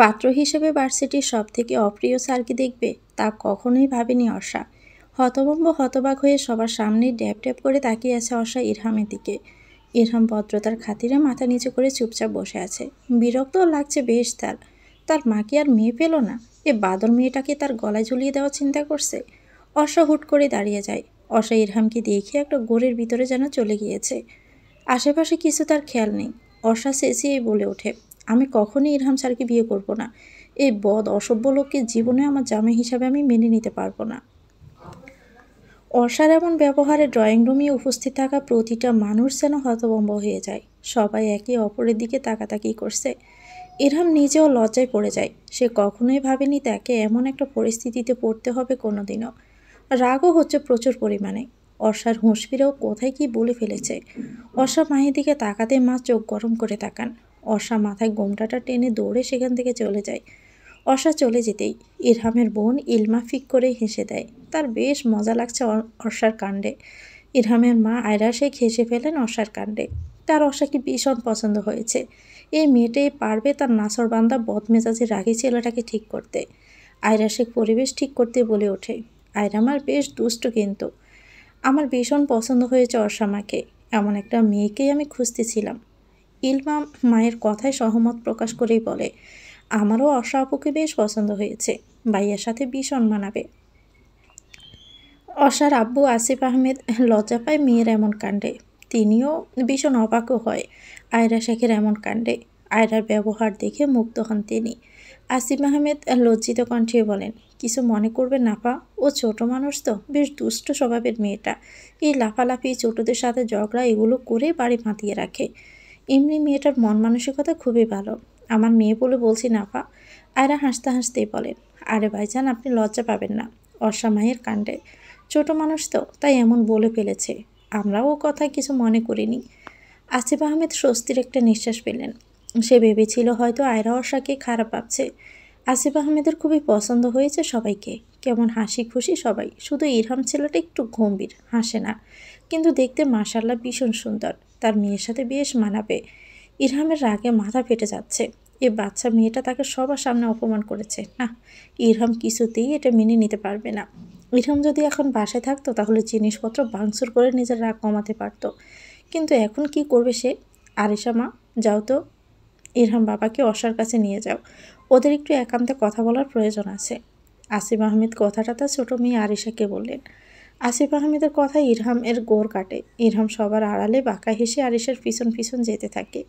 পাত্র হিসেবে ভার্সিটির সবথেকে অপ্রিয় স্যারকে দেখবে তা কখনোই ভাবেনি অর্ষা। হতভম্ব হতবাক হয়ে সবার সামনে ড্যাব ড্যাব করে তাকিয়ে আছে অর্ষা ইরহামের দিকে। ইরহাম ভদ্রতার খাতিরে মাথা নিচু করে চুপচাপ বসে আছে। বিরক্তও লাগছে বেশ তার। তার মা কি আর মেয়ে পেল না? এ বাদর মেয়েটাকে তার গলায় ঝুলিয়ে দেওয়ার চিন্তা করছে। অর্ষা হুট করে দাঁড়িয়ে যায়। অর্ষা ইরহামকে দেখে একটা গোরের ভিতরে যেন চলে গিয়েছে। আশেপাশে কিছু তার খেয়াল নেই। অর্ষা চেঁচিয়ে বলে ওঠে, আমি কখনোই ইরহাম স্যারকে বিয়ে করব না। এই বদ অসভ্য লোককে জীবনে আমার জামাই হিসাবে আমি মেনে নিতে পারবো না। অর্ষার এমন ব্যবহারে ড্রয়িং রুমে উপস্থিত থাকা প্রতিটা মানুষ যেন হতভম্ব হয়ে যায়। সবাই একে অপরের দিকে তাকাতাকি করছে। ইরহাম নিজেও লজ্জায় পড়ে যায়। সে কখনোই ভাবেনি তাকে এমন একটা পরিস্থিতিতে পড়তে হবে কোনোদিনও। রাগও হচ্ছে প্রচুর পরিমাণে। অর্ষার হুঁশ ফিরেও কোথায় কি বলে ফেলেছে। অর্ষা মায়ের দিকে তাকাতে মা চোখ গরম করে তাকান। অর্ষা মাথায় গোমটাটা টেনে দৌড়ে সেখান থেকে চলে যায়। অর্ষা চলে যেতেই ইরহামের বোন ইলমা ফিক করে হেসে দেয়। তার বেশ মজা লাগছে অর্ষার কাণ্ডে। ইরহামের মা আয়রা শেখ হেসে ফেলেন অর্ষার কাণ্ডে। তার অর্ষাকে ভীষণ পছন্দ হয়েছে। এই মেয়েটাই পারবে তার নাছরবান্দা বদমেজাজের রাগী ছেলেটাকে ঠিক করতে। আয়রা শেখ পরিবেশ ঠিক করতে বলে ওঠে, আয়রা আমার বেশ দুষ্ট, কিন্তু আমার ভীষণ পছন্দ হয়েছে অর্ষা মাকে। এমন একটা মেয়েকেই আমি খুঁজতেছিলাম। ইলমা মায়ের কথায় সহমত প্রকাশ করেই বলে, আমারও অর্ষা আপুকে বেশ পছন্দ হয়েছে। ভাইয়ার সাথে ভীষণ মানাবে। অর্ষার আব্বু আসিফ আহমেদ লজ্জা পায় মেয়ের এমন কাণ্ডে। তিনিও ভীষণ অবাকও হয় আয়রা শেখের এমন কাণ্ডে। আয়রার ব্যবহার দেখে মুগ্ধ হন তিনি। আসিফ আহমেদ লজ্জিত কণ্ঠে বলেন, কিছু মনে করবেন না পা, ও ছোট মানুষ তো, বেশ দুষ্ট স্বভাবের মেয়েটা। এই লাফালাফি, ছোটদের সাথে ঝগড়া এগুলো করে বাড়ি মাতিয়ে রাখে। এমনি মেয়েটার মন মানসিকতা খুবই ভালো। আমার মেয়ে বলে বলছি না পা। আয়রা হাসতে হাসতেই বলেন, আরে ভাইজান আপনি লজ্জা পাবেন না অর্ষা মায়ের কাণ্ডে। ছোট মানুষ তো, তাই এমন বলে ফেলেছে। আমরাও ও কথায় কিছু মনে করিনি। আসিফ আহমেদ স্বস্তির একটা নিঃশ্বাস পেলেন। সে ভেবেছিল হয়তো আয়রা অর্ষাকে খারাপ ভাবছে। আসিফ আহমেদের খুবই পছন্দ হয়েছে সবাইকে। কেমন হাসি খুশি সবাই, শুধু ইরহাম ছেলেটা একটু গম্ভীর, হাসে না। কিন্তু দেখতে মাশাআল্লাহ ভীষণ সুন্দর। তার মেয়ের সাথে বেশ মানাবে। ইরহামের রাগে মাথা ফেটে যাচ্ছে। এ বাচ্চা মেয়েটা তাকে সবার সামনে অপমান করেছে। না, ইরহাম কিছুতেই এটা মেনে নিতে পারবে না। ইরহাম যদি এখন বাসায় থাকতো তাহলে জিনিসপত্র ভাঙচুর করে নিজের রাগ কমাতে পারতো। কিন্তু এখন কি করবে সে? আরিশা মা, যাও তো, ইরহাম বাবাকে অর্ষার কাছে নিয়ে যাও। ওদের একটু একান্তে কথা বলার প্রয়োজন আছে। আসিফ আহমেদ কথাটা তার ছোট মেয়ে আরিশাকে বললেন। আসিফ আহমেদের কথায় ইরহামের গোর কাটে। ইরহাম সবার আড়ালে বাঁকা হেসে আরিশার পিছন পিছন যেতে থাকে।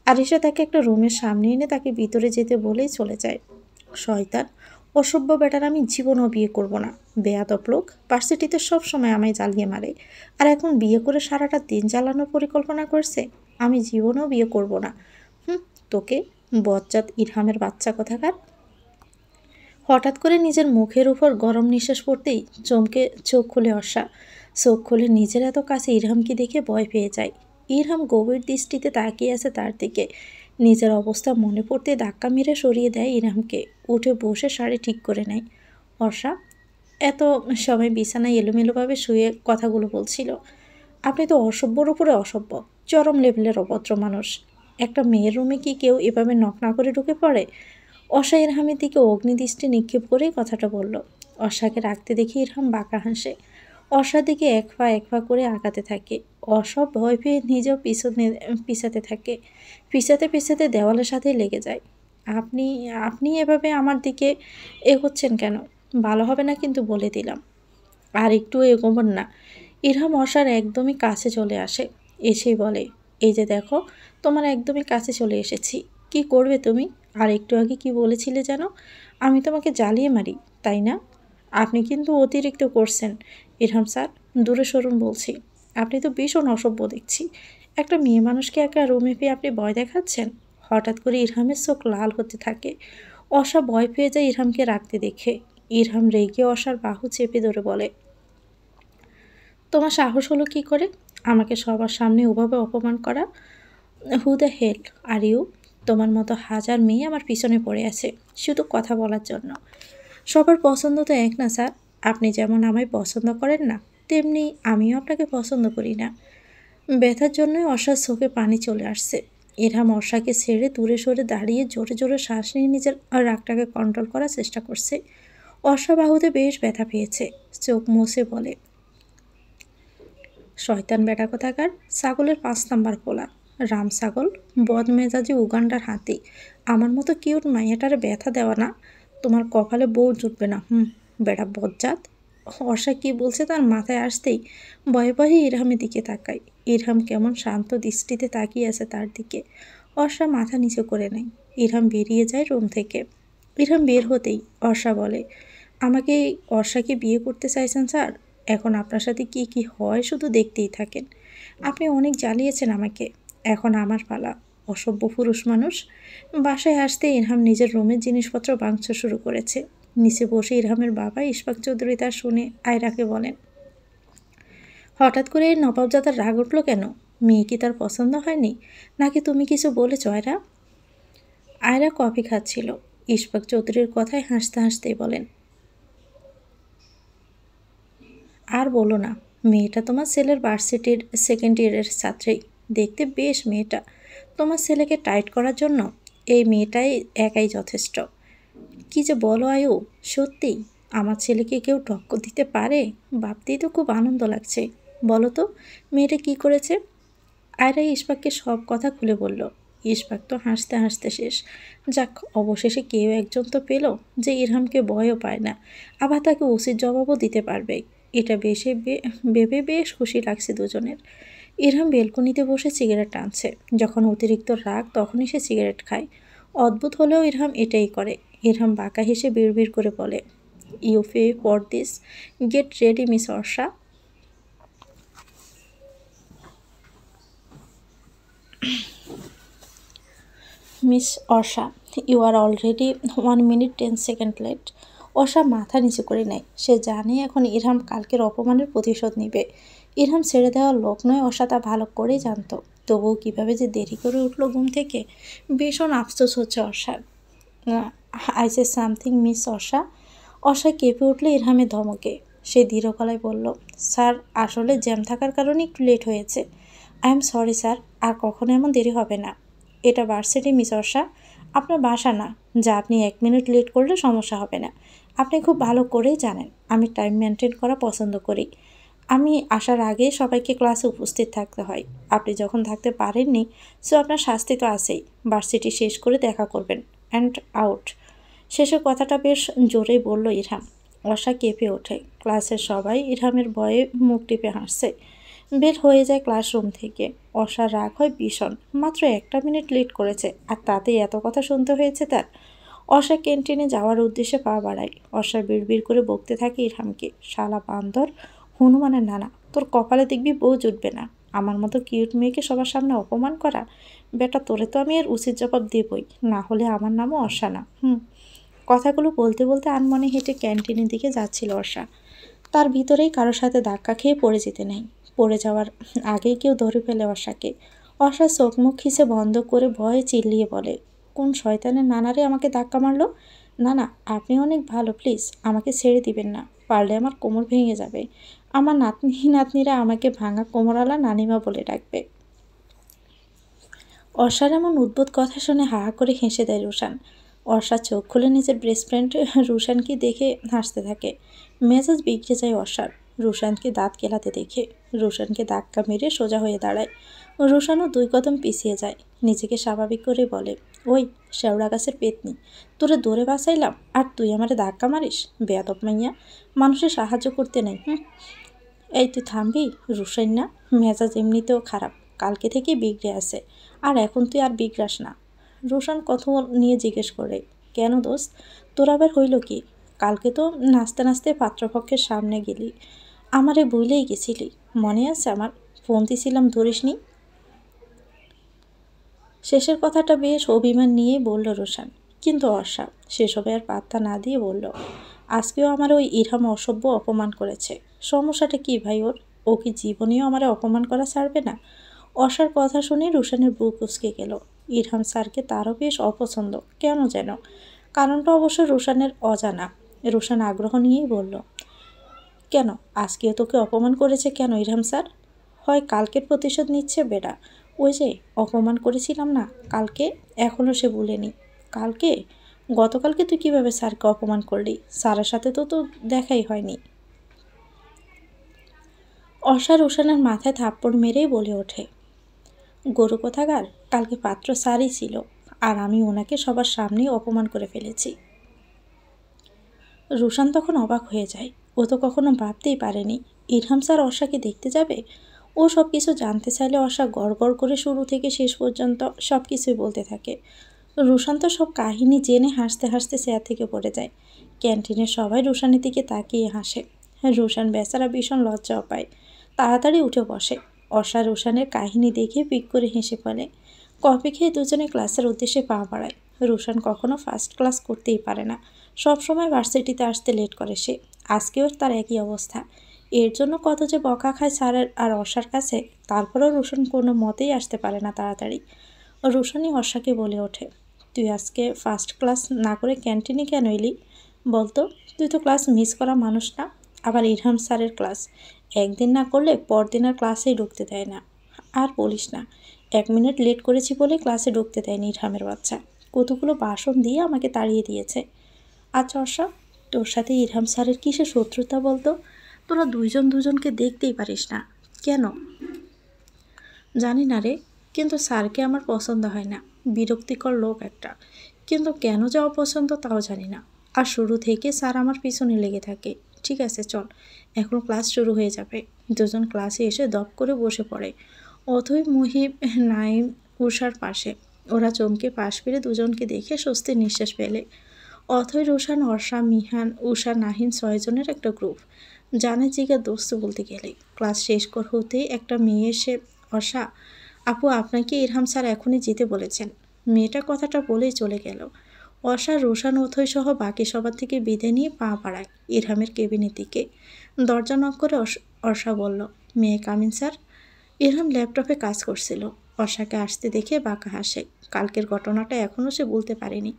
আরিশা তাকে একটা রুমের সামনে এনে তাকে ভিতরে যেতে বলেই চলে যায়। শয়তান, অসভ্য বেটার আমি জীবনও বিয়ে করব না। বেয়াদব লোক, ভার্সিটিতে সবসময় আমায় জ্বালিয়ে মারে। আর এখন বিয়ে করে সারাটা দিন জ্বালানোর পরিকল্পনা করছে। আমি জীবনেও বিয়ে করব না। তোকে, বজ্জাত ইরহামের বাচ্চা কোথাকার। হঠাৎ করে নিজের মুখের উপর গরম নিঃশ্বাস পড়তেই চমকে চোখ খুলে অর্ষা। চোখ খুলে নিজের এত কাছে ইরহামকে দেখে ভয় পেয়ে যায়। ইরহাম গভীর দৃষ্টিতে তাকিয়ে আছে তার দিকে। নিজের অবস্থা মনে পড়তে ধাক্কা মেরে সরিয়ে দেয় ইরহামকে। উঠে বসে শাড়ি ঠিক করে নেয়। অর্ষা এত সময় বিছানায় এলোমেলোভাবে শুয়ে কথাগুলো বলছিল। আপনি তো অসভ্যর উপরে অসভ্য, চরম লেভেলের অভদ্র মানুষ। একটা মেয়ের রুমে কি কেউ এভাবে নক না করে ঢুকে পড়ে? অর্ষা ইরহামের দিকে অগ্নিদৃষ্টি নিক্ষেপ করেই কথাটা বলল। অর্ষাকে রাখতে দেখে ইরহাম বাঁকা হাসে। অর্ষার দিকে এক পা করে আগাতে থাকে। অর্ষা ভয় পেয়ে নিজেও পিছাতে থাকে। পিছাতে দেওয়ালের সাথে লেগে যায়। আপনি আপনি এভাবে আমার দিকে এগোচ্ছেন কেন? ভালো হবে না কিন্তু, বলে দিলাম। আর একটু এগোবেন না। ইরহাম অর্ষার একদমই কাছে চলে আসে। এসেই বলে, এই যে দেখো, তোমার একদমই কাছে চলে এসেছি। কি করবে তুমি? আর একটু আগে কি বলেছিলে যেন? আমি তোমাকে জ্বালিয়ে মারি, তাই না? আপনি কিন্তু অতিরিক্ত করছেন ইরহাম স্যার, দূরে সরুন বলছি। আপনি তো ভীষণ অসভ্য দেখছি। একটা মেয়ে মানুষকে একা রুমে পেয়ে আপনি ভয় দেখাচ্ছেন। হঠাৎ করে ইরহামের চোখ লাল হতে থাকে। অর্ষা ভয় পেয়ে যায় ইরহামকে রাখতে দেখে। ইরহাম রেগে অর্ষার বাহু চেপে ধরে বলে, তোমার সাহস হলো কি করে আমাকে সবার সামনে ওভাবে অপমান করা? Who the hell are you? তোমার মতো হাজার মেয়ে আমার পিছনে পড়ে আছে শুধু কথা বলার জন্য। সবার পছন্দ তো এক না স্যার। আপনি যেমন আমায় পছন্দ করেন না, তেমনি আমিও আপনাকে পছন্দ করি না। ব্যথার জন্যই অর্ষার চোখে পানি চলে আসছে। ইরহাম অর্ষাকে ছেড়ে দূরে সরে দাঁড়িয়ে জোরে জোরে শ্বাস নিয়ে নিজের রাগটাকে কন্ট্রোল করার চেষ্টা করছে। অর্ষা বাহুতে বেশ ব্যথা পেয়েছে, চোখ মুছে বলে, শয়তান বেটা কোথাকার, ছাগলের 5 নাম্বার পোলা, রাম ছাগল, বদমেজাজি উগান্ডার হাতি, আমার মতো কিউট মাইয়াটারে ব্যথা দেওয়া না, তোমার কপালে বউ জুটবে না। বেটা বজ্জাত। অর্ষা কি বলছে তার মাথায় আসতেই ভয়ে ভয়ে ইরহামের দিকে তাকায়। ইরহাম কেমন শান্ত দৃষ্টিতে তাকিয়ে আছে তার দিকে। অর্ষা মাথা নিচু করে নেয়। ইরহাম বেরিয়ে যায় রুম থেকে। ইরহাম বের হতেই অর্ষা বলে, আমাকে অর্ষাকে বিয়ে করতে চাইছেন স্যার? এখন আপনার সাথে কি কি হয় শুধু দেখতেই থাকেন। আপনি অনেক জ্বালিয়েছেন আমাকে, এখন আমার পালা। অসভ্য পুরুষ মানুষ। বাসায় আসতে ইরহাম নিজের রুমের জিনিসপত্র ভাঙচুর শুরু করেছে। নিচে বসে ইরহামের বাবা ইশফাক চৌধুরী তা শুনে আয়রাকে বলেন, হঠাৎ করে এই নবাবজাদার রাগ উঠলো কেন? মেয়ে কি তার পছন্দ হয়নি, নাকি তুমি কিছু বলেছ আয়রা? আয়রা কফি খাচ্ছিল। ইশফাক চৌধুরীর কথায় হাসতে হাসতেই বলেন, আর বলো না, মেয়েটা তোমার ছেলের ভার্সিটির সেকেন্ড ইয়ারের ছাত্রী। দেখতে বেশ মেয়েটা। তোমার ছেলেকে টাইট করার জন্য এই মেয়েটাই একাই যথেষ্ট। কি যে বলো আয়ু, সত্যি আমার ছেলেকে কেউ টক্কর দিতে পারে? ভাবতেই তো খুব আনন্দ লাগছে। বলো তো, মেয়েটা কি করেছে? আয়রা ইশফাককে সব কথা খুলে বলল। ইশফাক তো হাসতে হাসতে শেষ। যাক, অবশেষে কেউ একজন তো পেল যে ইরহামকে ভয়ও পায় না, আবার তাকে উচিত জবাবও দিতে পারবে। এটা ভেবে বেশ খুশি লাগছে দুজনের। ইরহাম বেলকনিতে বসে সিগারেট টানছে। যখন অতিরিক্ত রাগ তখনই সে সিগারেট খায়। অদ্ভুত হলেও ইরহাম এটাই করে। ইরহাম বাঁকা হেসে বিড়বিড় করে বলে, you pay for this, get ready miss Arsha. Miss Arsha, you are already 1 minute 10 second late. Arsha মাথা নিচু করে নেয়। সে জানে এখন ইরহাম কালকের অপমানের প্রতিশোধ নিবে। ইরহাম ছেড়ে দেওয়ার লোক নয়, অর্ষা তা ভালো করেই জানত। তবুও কীভাবে যে দেরি করে উঠল ঘুম থেকে, ভীষণ আফসোস হচ্ছে অর্ষার। I say something miss Arsha. Arsha কেঁপে উঠলে ইরহামের ধমকে। সে দৃঢ় গলায় বলল, স্যার, আসলে জ্যাম থাকার কারণে একটু লেট হয়েছে। আই এম সরি স্যার, আর কখনো এমন দেরি হবে না। এটা ভার্সিটি মিস অর্ষা, আপনার বাসা না। যা আপনি 1 মিনিট লেট করলে সমস্যা হবে না। আপনি খুব ভালো করেই জানেন আমি টাইম মেনটেন করা পছন্দ করি। আমি আসার আগে সবাইকে ক্লাসে উপস্থিত থাকতে হয়। আপনি যখন থাকতে পারেননি, সো আপনার শাস্তি তো আছেই। ভার্সিটি শেষ করে দেখা করবেন, অ্যান্ড আউট। শেষের কথাটা বেশ জোরেই বলল ইরহাম। অর্ষা কেঁপে ওঠে। ক্লাসের সবাই ইরহামের ভয়ে মুখ টিপে হাসছে। বের হয়ে যায় ক্লাসরুম থেকে। অর্ষার রাগ হয় ভীষণ। মাত্র 1 মিনিট লেট করেছে, আর তাতেই এত কথা শুনতে হয়েছে তার। অর্ষা ক্যান্টিনে যাওয়ার উদ্দেশ্যে পা বাড়ায়। অর্ষা বিড়বিড় করে বকতে থাকে ইরহামকে, শালা বান্দর, হনুমানের নানা, তোর কপালে দেখবি বউ জুটবে না। আমার মতো কিউট মেয়েকে সবার সামনে অপমান করা। বেটা, তোরে তো আমি এর উচিত জবাব দেবই, না হলে আমার নামও অর্ষা না। কথাগুলো বলতে বলতে আনমনে হেঁটে ক্যান্টিনের দিকে যাচ্ছিল অর্ষা। তার ভিতরেই কারোর সাথে ধাক্কা খেয়ে পড়ে যেতে নেই। পড়ে যাওয়ার আগেই কেউ ধরে ফেলে অর্ষাকে। অর্ষা চোখ মুখ খিচে বন্ধ করে ভয়ে চিল্লিয়ে বলে, কোন শয়তানের নানারে আমাকে ধাক্কা মারলো? না না, আপনি অনেক ভালো, প্লিজ আমাকে ছেড়ে দিবেন না। পারলে আমার কোমর ভেঙে যাবে। আমার নাতনি নাতনিরা আমাকে ভাঙা কোমরওয়ালা নানিমা বলে ডাকবে। অর্ষার এমন উদ্ভুত কথা শুনে হা হা করে হেসে দেয় রুশান। অর্ষা চোখ খুলে নিজের বেস্ট ফ্রেন্ড রুশানকে দেখে হাসতে থাকে। মেজাজ বিগড়ে যায় অর্ষার রুশানকে দাঁত কেলাতে দেখে। রুশানকে ধাক্কা মেরে সোজা হয়ে দাঁড়ায়। রুশানও 2 কদম পিছিয়ে যায়। নিজেকে স্বাভাবিক করে বলে, ওই শেওড়া গাছের পেতনি, তোরে দৌড়ে বাঁচাইলাম আর তুই আমারে ধাক্কা মারিস? বেয়াদব মাইয়া, মানুষের সাহায্য করতে নেই। এই তুই থামবি? রুশান না, মেজাজ এমনিতেও খারাপ, কালকে থেকেই বিগড়ে আছে, আর এখন তুই আর বিগড়াস না। রোশান কথা নিয়ে জিজ্ঞেস করে, কেন দোস্ত, তোর আবার হইল কি? কালকে তো নাচতে নাচতে পাত্রপক্ষের সামনে গেলি, আমারে বইলেই গেছিলি, মনে আছে আমার? ফোন দিছিলাম, ধরিসনি। শেষের কথাটা বেশ অভিমান নিয়ে বলল রোশান। কিন্তু অর্ষা সেসবে আর পাত্তা না দিয়ে বলল, আজকেও আমার ওই ইরহাম অসভ্য অপমান করেছে। সমস্যাটা কি ভাই ওর? ও কি জীবনেও আমারে অপমান করা ছাড়বে না? অর্ষার কথা শুনে রোশানের বুক উচকে গেল। ইরহাম স্যারকে তারও বেশ অপছন্দ কেন যেন। কারণটা অবশ্য রোশানের অজানা। রোশান আগ্রহ নিয়েই বলল, কেন আজকেও তোকে অপমান করেছে কেন ইরহাম স্যার? হয় কালকের প্রতিশোধ নিচ্ছে বেটা, ওই যে অপমান করেছিলাম না কালকে, এখনও সে ভুলেনি। কালকে? গতকালকে তুই কিভাবে স্যারকে অপমান করলি? স্যারের সাথে তো দেখাই হয়নি। অর্ষা রোশানের মাথায় থাপ্পড় মেরেই বলে ওঠে, গরু কোথাকার, কালকে পাত্র স্যারই ছিল, আর আমি ওনাকে সবার সামনেই অপমান করে ফেলেছি। রোশান তখন অবাক হয়ে যায়। ও তো কখনো ভাবতেই পারেনি ইরহাম স্যার অর্ষাকে দেখতে যাবে। ও সব কিছু জানতে চাইলে অর্ষা গড় করে শুরু থেকে শেষ পর্যন্ত সব কিছুই বলতে থাকে। রোশান তো সব কাহিনী জেনে হাসতে হাসতে চেয়ার থেকে পড়ে যায়। ক্যান্টিনের সবাই রোশানের দিকে তাকিয়ে হাসে। রোশান বেচারা ভীষণ লজ্জাও পায়, তাড়াতাড়ি উঠে বসে। অর্ষা রোশানের কাহিনী দেখে পিক করে হেসে ফেলে। কফি খেয়ে দুজনে ক্লাসের উদ্দেশ্যে পা বাড়ায়। রোশান কখনো ফার্স্ট ক্লাস করতেই পারে না, সব সময় ভার্সিটিতে আসতে লেট করে সে। আজকেও তার একই অবস্থা। এর জন্য কত যে বকা খায় স্যারের আর অর্ষার কাছে, তারপরেও রোশান কোনো মতেই আসতে পারে না তাড়াতাড়ি। রোশানই অর্ষাকে বলে ওঠে, তুই আজকে ফার্স্ট ক্লাস না করে ক্যান্টিনে কেন এলি বলতো? তুই তো ক্লাস মিস করা মানুষ না। আবার ইরহাম স্যারের ক্লাস একদিন না করলে পরদিন আর ক্লাসেই ঢুকতে দেয় না। আর বলিস না, 1 মিনিট লেট করেছি বলে ক্লাসে ঢুকতে দেয়নি ইরহামের বাচ্চা। কতগুলো বাসন দিয়ে আমাকে তাড়িয়ে দিয়েছে। আচ্ছা অর্ষা, তোর সাথে ইরহাম স্যারের কিসের শত্রুতা বলতো? তোরা দুজনকে দেখতেই পারিস না কেন? জানি না রে, কিন্তু স্যারকে আমার পছন্দ হয় না। বিরক্তিকর লোক একটা, কিন্তু কেন যে অপছন্দ তাও জানি না। আর শুরু থেকে স্যার আমার পিছনে লেগে থাকে। ঠিক আছে চল, এখন ক্লাস শুরু হয়ে যাবে। দুজন ক্লাসে এসে দপ করে বসে পড়ে। অথই, মুহিব, নাইম উষার পাশে। ওরা চমকে পাশ ফিরে দুজনকে দেখে স্বস্তির নিঃশ্বাস ফেলে। অথই, রোশান, অর্ষা, মিহান, উষা, নাহিন 6 জনের একটা গ্রুপ। জানে জিগার দোস্ত বলতে গেলে। ক্লাস শেষ হতেই একটা মেয়ে এসে, অর্ষা আপু আপনাকে ইরহাম স্যার এখনই যেতে বলেছেন। মেয়েটা কথাটা বলেই চলে গেল। অর্ষা, রোশান, অথই সহ বাকি সবার থেকে বিদায় নিয়ে পা বাড়ায় ইরহামের কেবিনের দিকে। দরজা নক করে অর্ষা বলল, মেয়ে কামিন স্যার। ইরহাম ল্যাপটপে কাজ করছিল। অর্ষাকে আসতে দেখে বাঁকা হাসে। কালকের ঘটনাটা এখনও সে বলতে পারেনি।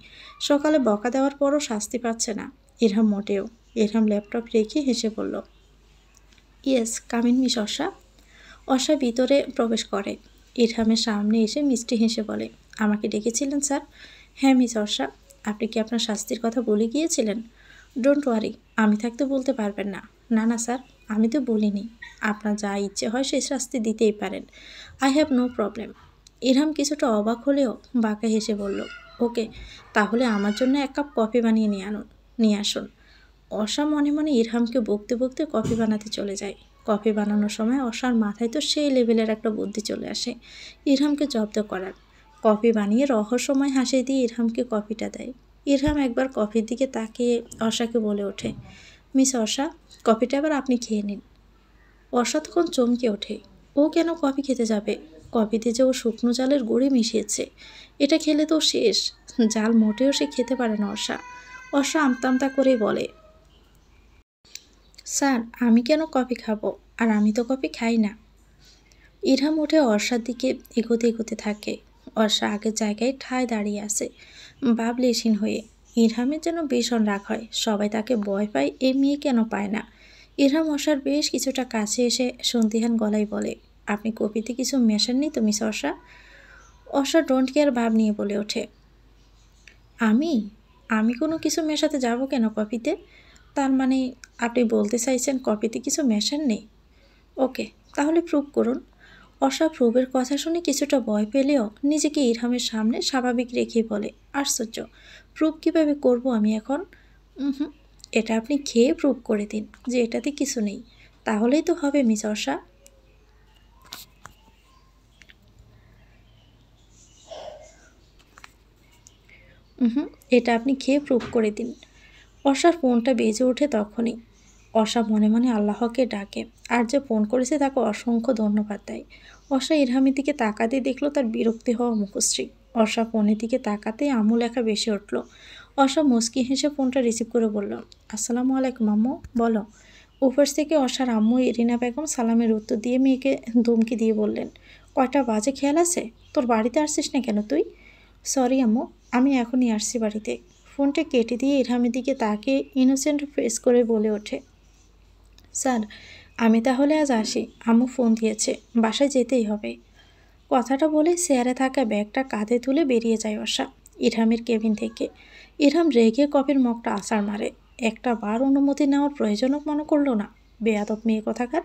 সকালে বকা দেওয়ার পরও শাস্তি পাচ্ছে না ইরহাম মোটেও। ইরহাম ল্যাপটপ রেখে হেসে বলল, yes come in miss Arsha. Orsha ভিতরে প্রবেশ করে। ইরহামের সামনে এসে মিষ্টি হেসে বলে, আমাকে ডেকেছিলেন স্যার? হ্যাঁ মিস অর্ষা। আপনি কি আপনার শাস্তির কথা বলে গিয়েছিলেন? ডোন্ট ওয়ারি, আমি থাকতে বলতে পারবেন না। না না স্যার, আমি তো বলিনি। আপনার যা ইচ্ছে হয় সেই শাস্তি দিতেই পারেন। I have no problem. Irham কিছুটা অবাক হলেও বাঁকা হেসে বলল, ওকে, তাহলে আমার জন্য 1 কাপ কফি বানিয়ে নিয়ে আসুন। অর্ষা মনে মনে ইরহামকে বকতে বকতে কফি বানাতে চলে যায়। কফি বানানোর সময় অর্ষার মাথায় তো সেই লেভেলের একটা বুদ্ধি চলে আসে ইরহামকে জব্দ করার। কফি বানিয়ে রহস্যময় হাসি দিয়ে ইরহামকে কফিটা দেয়। ইরহাম একবার কফির দিকে তাকিয়ে অর্ষাকে বলে ওঠে, মিস অর্ষা, কফিটা এবার আপনি খেয়ে নিন। অর্ষা তখন চমকে ওঠে। ও কেন কফি খেতে যাবে? কফিতে যে ও শুকনো জালের গুঁড়ি মিশিয়েছে, এটা খেলে তো শেষ। জাল মোটেও সে খেতে পারে না অর্ষা। অর্ষা আমতা আমতা করেই বলে, স্যার আমি কেন কফি খাবো? আর আমি তো কফি খাই না। ইরহাম উঠে অর্ষার দিকে এগোতে থাকে। অর্ষা আগের জায়গায় ঠায় দাঁড়িয়ে আছে বাবলেশীন হয়ে। ইরহামের যেন ভীষণ রাগ হয়। সবাই তাকে ভয় পায়, এই মেয়ে কেন পায় না। ইরহাম অর্ষার বেশ কিছুটা কাছে এসে সন্দিহান গলায় বলে, আপনি কফিতে কিছু মেশাননি তো miss Arsha? Orsha don't care ভাব নিয়ে বলে ওঠে, আমি আমি কোনো কিছু মেশাতে যাব কেন কফিতে? তার মানে আপনি বলতে চাইছেন কফিতে কিছু মেশাননি? ওকে, তাহলে প্রুভ করুন। অর্ষা প্রুভের কথা শুনে কিছুটা ভয় পেলেও নিজেকে ইরহামের সামনে স্বাভাবিক রেখেই বলে, আশ্চর্য, প্রুভ কীভাবে করব আমি এখন? হুম, এটা আপনি খেয়ে প্রুভ করে দিন যে এটাতে কিছু নেই, তাহলেই তো হবে মিস অর্ষা। এটা আপনি খেয়ে প্রুভ করে দিন। অর্ষার ফোনটা বেজে ওঠে তখনই। অর্ষা মনে মনে আল্লাহকে ডাকে, আর যে ফোন করেছে তাকে অসংখ্য ধন্যবাদ দেয়। অর্ষা ইরহামের দিকে তাকাতে দেখলো তার বিরক্তি হওয়া মুখশ্রী। অর্ষা ফোনের দিকে তাকাতে আম্মু লেখা বেশি উঠল। অর্ষা মুচকি হেসে ফোনটা রিসিভ করে বলল, আসসালামু আলাইকুম আম্মু, বলো। উপর থেকে অর্ষার আম্মু ইরিনা বেগম সালামের উত্তর দিয়ে মেয়েকে ধমকি দিয়ে বললেন, কয়টা বাজে খেয়াল আছে? তোর বাড়িতে আসছিস না কেন তুই? সরি আম্মু, আমি এখনই আসছি বাড়িতে। ফোনটা কেটে দিয়ে ইরহামের দিকে তাকে ইনোসেন্ট ফেস করে বলে ওঠে, স্যার আমি তাহলে আজ আসি, আম্মু ফোন দিয়েছে, বাসায় যেতেই হবে। কথাটা বলে চেয়ারে থাকা ব্যাগটা কাঁধে তুলে বেরিয়ে যায় অর্ষা ইরহামের কেবিন থেকে। ইরহাম রেগে কফির মগটা আছাড় মারে। একটা বার অনুমতি নেওয়ার প্রয়োজনও মনে করলো না। বেয়াদব মেয়ে কোথাকার।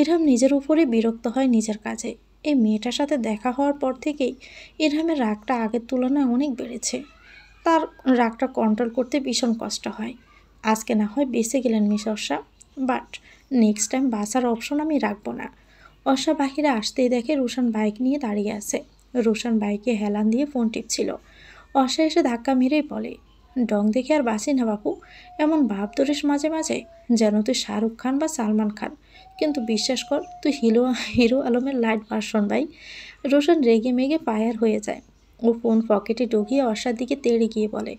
ইরহাম নিজের উপরে বিরক্ত হয় নিজের কাজে। এই মেয়েটার সাথে দেখা হওয়ার পর থেকেই ইরহামের রাগটা আগের তুলনায় অনেক বেড়েছে। তার রাগটা কন্ট্রোল করতে ভীষণ কষ্ট হয়। আজকে না হয় বেঁচে গেলেন miss Orsha, but next time বাঁচার অপশন আমি রাখবো না। অর্ষা বাহিরে আসতেই দেখে রুশান বাইক নিয়ে দাঁড়িয়ে আছে। রুশান বাইকে হেলান দিয়ে ফোন টিপছিল। অর্ষা এসে ধাক্কা মেরেই বলে, ডং দেখে আর বাঁচি না বাপু। এমন ভাব ধরিস মাঝে মাঝে যেন তুই শাহরুখ খান বা সালমান খান। কিন্তু বিশ্বাস কর, তুই হিরো আলমের লাইট ভার্সন ভাই। রোশন রেগে মেগে ফায়ার হয়ে যায়। ও ফোন পকেটে ঢুকিয়ে অর্ষার দিকে তেড়ে গিয়ে বলে,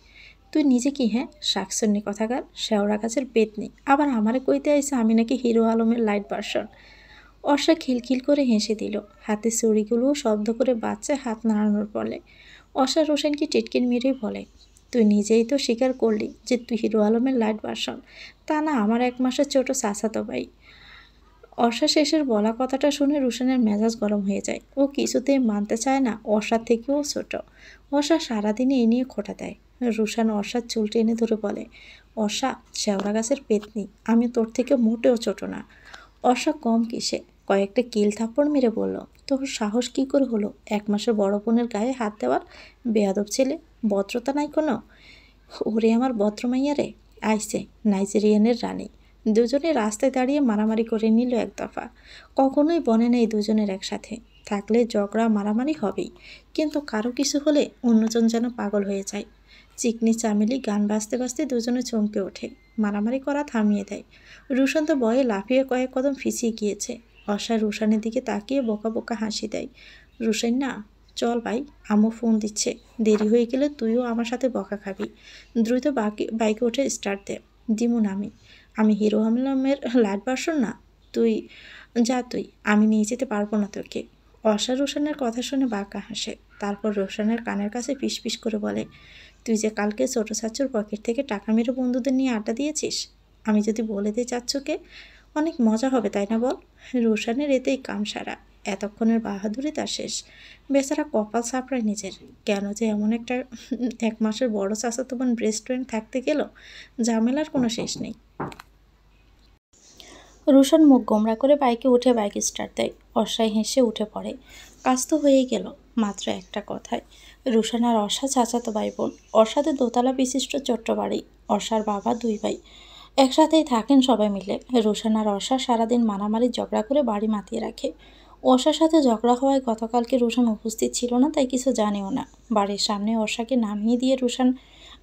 তুই নিজে কি হ্যাঁ শাকসন্নি কথাকার, শেওড়া গাছের পেতনি, আবার আমারে কইতে আইসে আমি নাকি হিরো আলমের লাইট ভার্সন। অর্ষা খিলখিল করে হেসে দিল। হাতে চুড়িগুলোও শব্দ করে বাচ্চা হাত নাড়ানোর ফলে। অর্ষা রোশনকে টিটকিন মেরেই বলে, তুই নিজেই তো স্বীকার করলি যে তুই হিরো আলমের লাইট ভার্সন, তা না আমার 1 মাসের ছোট চাচাতো ভাই। অর্ষা শেষের বলা কথাটা শুনে রুশানের মেজাজ গরম হয়ে যায়। ও কিছুতেই মানতে চায় না অর্ষার থেকেও ছোট। অর্ষা সারাদিনে এ নিয়ে খোঁটা দেয়। রুশান অর্ষার চুল টেনে ধরে বলে, অর্ষা শেওড়া গাছের পেতনি, আমি তোর থেকে মোটেও ছোট না। অর্ষা কম কিসে কয়েকটা কিল থাপ্পড় মেরে বলল, তোর সাহস কি করে হলো 1 মাসের বড় বোনের গায়ে হাত দেওয়ার? বেয়াদব ছেলে, ভদ্রতা নাই কোনো। ওরে আমার ভদ্রমাইয়া রে, আইসে নাইজেরিয়ানের রানী। দুজনে রাস্তায় দাঁড়িয়ে মারামারি করে নিল এক দফা। কখনোই বনে নেই দুজনের একসাথে থাকলে ঝগড়া মারামারি হবেই, কিন্তু কারো কিছু হলে অন্যজন যেন পাগল হয়ে যায়। চিকনি চামেলি গান বাজতে বাজতে দুজনে চমকে ওঠে, মারামারি করা থামিয়ে দেয়। রুশান তো ভয়ে লাফিয়ে কয়েক কদম পিছিয়ে গিয়েছে। অর্ষা রুশানের দিকে তাকিয়ে বোকা বোকা হাসি দেয়। রুশান না, চল ভাই, আম্মু ফোন দিচ্ছে, দেরি হয়ে গেলে তুইও আমার সাথে বকা খাবি। দ্রুত বাইকে উঠে স্টার্ট দে। দিমু না আমি হিরো আলমের লাইট ভার্সন না। তুই যা, তুই, আমি নিয়ে যেতে পারবো না তোকে। অর্ষা রোশানের কথা শুনে বাঁকা হাসে। তারপর রোশানের কানের কাছে ফিস ফিস করে বলে, তুই যে কালকে ছোট চাচ্চুর পকেট থেকে টাকা মেরে বন্ধুদের নিয়ে আড্ডা দিয়েছিস, আমি যদি বলে দিই চাচ্চুকে, অনেক মজা হবে তাই না বল? রোশানের এতেই কাম সারা। এতক্ষণের বাহাদুরি তার শেষ। বেচারা কপাল সাপড়ায় নিজের। কেন যে এমন একটা 1 মাসের বড় চাচাতো বোন রেস্টুরেন্ট থাকতে গেল, ঝামেলার কোনো শেষ নেই। রুশান মুখ গোমরা করে বাইকে উঠে বাইক স্টার্ট দেয়। অর্ষায় হেসে উঠে পড়ে। কাজ তো হয়েই গেল, মাত্র একটা কথায়। রুশান আর অর্ষা চাচাতো ভাই বোন। অর্ষাদের দোতলা বিশিষ্ট ছোট্ট বাড়ি। অর্ষার বাবা 2 ভাই একসাথেই থাকেন সবাই মিলে। রুশান আর অর্ষা সারাদিন মারামারি ঝগড়া করে বাড়ি মাতিয়ে রাখে। অর্ষার সাথে ঝগড়া হওয়ায় গতকালকে রুশান উপস্থিত ছিল না, তাই কিছু জানেও না। বাড়ির সামনে অর্ষাকে নামিয়ে দিয়ে রুশান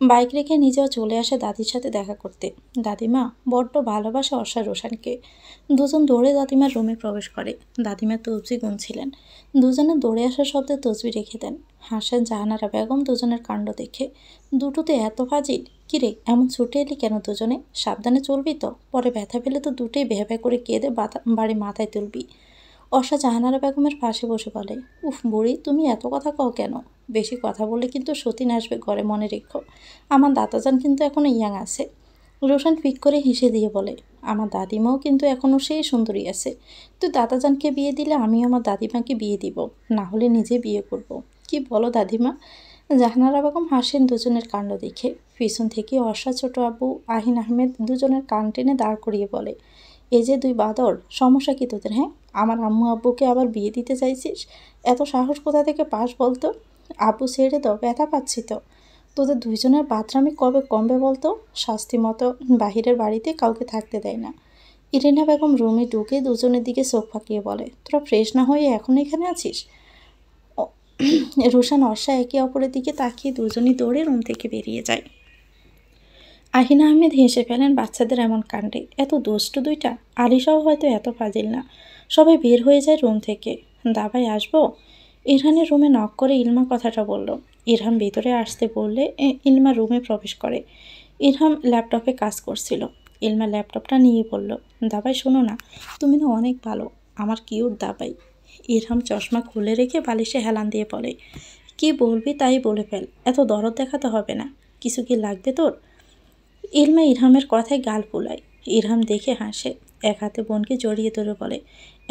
বাইক রেখে নিজেও চলে আসে দাদির সাথে দেখা করতে। দাদিমা বড্ড ভালোবাসে অর্ষা রোশানকে। দুজন দৌড়ে দাদিমার রুমে প্রবেশ করে। দাদিমা তসবি গুনছিলেন। দুজনে দৌড়ে আসার শব্দে তসবি রেখে দেন। হাসেন জাহানারা বেগম দুজনের কাণ্ড দেখে। দুটোতে এত ফাজিল, কিরে এমন ছুটে এলি কেন দুজনে? সাবধানে চলবি তো, পরে ব্যথা পেলে তো দুটোই ভ্যাঁ করে কেঁদে বাড়ি মাথায় তুলবি। অর্ষা জাহানারা বেগমের পাশে বসে বলে, উফ বুড়ি, তুমি এত কথা কও কেন? বেশি কথা বললে কিন্তু সতীন আসবে ঘরে, মনে রেখো। আমার দাদাজান কিন্তু এখনো ইয়াং আছে। রোশান ফিক করে হেসে দিয়ে বলে, আমার দাদিমাও কিন্তু এখনও সেই সুন্দরী আছে। তুই দাদাজানকে বিয়ে দিলে আমি আমার দাদিমাকে বিয়ে দিব, না হলে নিজে বিয়ে করব। কি বলো দাদিমা? জাহানারা বেগম হাসেন দুজনের কাণ্ড দেখে। পিছন থেকে অর্ষা ছোট আব্বু আহিন আহমেদ দুজনের কান টেনে দাঁড় করিয়ে বলে, এই যে 2 বাদর, সমস্যা কি তোদের? হ্যাঁ, আমার আম্মু আব্বুকে আবার বিয়ে দিতে চাইছিস? এত সাহস কোথা থেকে পাস বলতো? আব্বু ছেড়ে দাও, ব্যথা পাচ্ছি তো। তোদের 2 জনের বাথরামি কবে কমবে বলতো? শাস্তি মতো বাহিরের বাড়িতে কাউকে থাকতে দেয় না। ইরিনা বেগম রুমে ঢুকে দুজনের দিকে চোখ ফাঁকিয়ে বলে, তোরা ফ্রেশ না হয়ে এখন এখানে আছিস? রুশান অর্ষা একে অপরের দিকে তাকিয়ে দুজনই দৌড়ে রুম থেকে বেরিয়ে যায়। আহিনা আহমেদ হেসে ফেলেন বাচ্চাদের এমন কাণ্ডে। এত দুষ্টু 2টা। আলিশাও হয়তো এত ফাজিল না। সবাই বের হয়ে যায় রুম থেকে। দাবাই আসবো? ইরহানের রুমে নক করে ইলমা কথাটা বলল। ইরহাম ভিতরে আসতে বললে ইলমা রুমে প্রবেশ করে। ইরহাম ল্যাপটপে কাজ করছিল। ইলমা ল্যাপটপটা নিয়ে বলল, দাবাই শোনো না, তুমি না অনেক ভালো, আমার কিউট দাবাই। ইরহাম চশমা খুলে রেখে বালিশে হেলান দিয়ে বলে, কি বলবি তাই বলে ফেল, এত দরদ দেখাতে হবে না। কিছু কি লাগবে তোর? ইলমা ইরহামের কথায় গাল ফুলায়। ইরহাম দেখে হাসে, এক হাতে বোনকে জড়িয়ে ধরে বলে,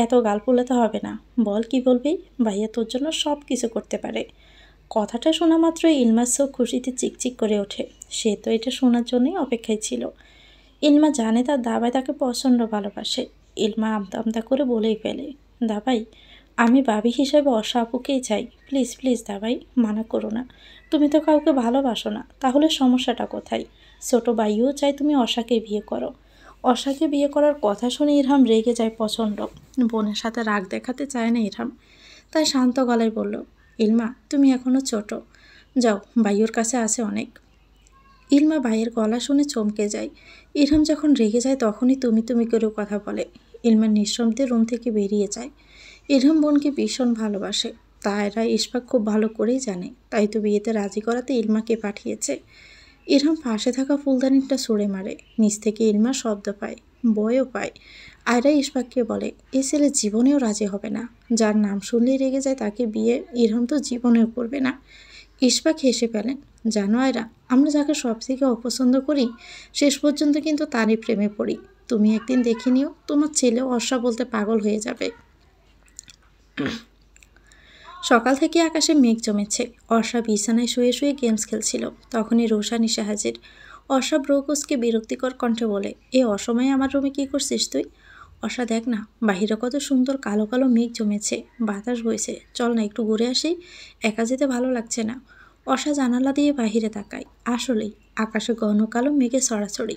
এত গাল ফুলাতে হবে না, বল কি বলবি, ভাইয়া তোর জন্য সব কিছু করতে পারে। কথাটা শোনা মাত্রই ইলমার চোখ খুশিতে চিকচিক করে ওঠে। সে তো এটা শোনার জন্যই অপেক্ষায় ছিল। ইলমা জানে তার দাবাই তাকে প্রচণ্ড ভালোবাসে। ইলমা আমতা আমতা করে বলেই ফেলে, দাবাই, আমি ভাবি হিসেবে অর্ষা আপুকেই চাই, প্লিজ প্লিজ দাবাই, মানা করো না। তুমি তো কাউকে ভালোবাসো না, তাহলে সমস্যাটা কোথায়? ছোট ভাইও চাই তুমি অর্ষাকে বিয়ে করো। অর্ষাকে বিয়ে করার কথা শুনে ইরহাম রেগে যায় প্রচণ্ড। বোনের সাথে রাগ দেখাতে চায় না ইরহাম, তাই শান্ত গলায় বলল, ইলমা তুমি এখনও ছোট, যাও, ভাইয়ের কাছে আছে অনেক। ইলমা ভাইয়ের গলা শুনে চমকে যায়। ইরহাম যখন রেগে যায় তখনই তুমি তুমি করেও কথা বলে। ইলমা নিঃশব্দে রুম থেকে বেরিয়ে যায়। ইরহাম বোনকে ভীষণ ভালোবাসে, তা এরা ইশফাক খুব ভালো করেই জানে, তাই তো বিয়েতে রাজি করাতে ইলমাকে পাঠিয়েছে। ইরহাম পাশে থাকা ফুলদানিটা ছুঁড়ে মারে, নিচ থেকে ইলমা শব্দ পায়, বয়ও পায়। আয়রা ইশফাককে বলে, এ ছেলে জীবনেও রাজি হবে না, যার নাম শুনলেই রেগে যায় তাকে বিয়ে ইরহাম তো জীবনেও করবে না। ইশফাক হেসে ফেলেন, জানো আয়রা, আমরা যাকে সব থেকে অপছন্দ করি শেষ পর্যন্ত কিন্তু তারই প্রেমে পড়ি। তুমি একদিন দেখে নিও, তোমার ছেলেও অর্ষা বলতে পাগল হয়ে যাবে। সকাল থেকে আকাশে মেঘ জমেছে। অর্ষা বিছানায় শুয়ে শুয়ে গেমস খেলছিল, তখনই রোশান এসে হাজির। অর্ষা ব্রোকোসকে বিরক্তিকর কণ্ঠে বলে, এ অসময়ে আমার রুমে কী করছিস তুই? অর্ষা, দেখ না, বাহিরে কত সুন্দর কালো কালো মেঘ জমেছে, বাতাস বইছে, চল না একটু ঘুরে আসি, একা যেতে ভালো লাগছে না। অর্ষা জানালা দিয়ে বাহিরে তাকায়, আসলেই আকাশে ঘন কালো মেঘে ছড়াছড়ি,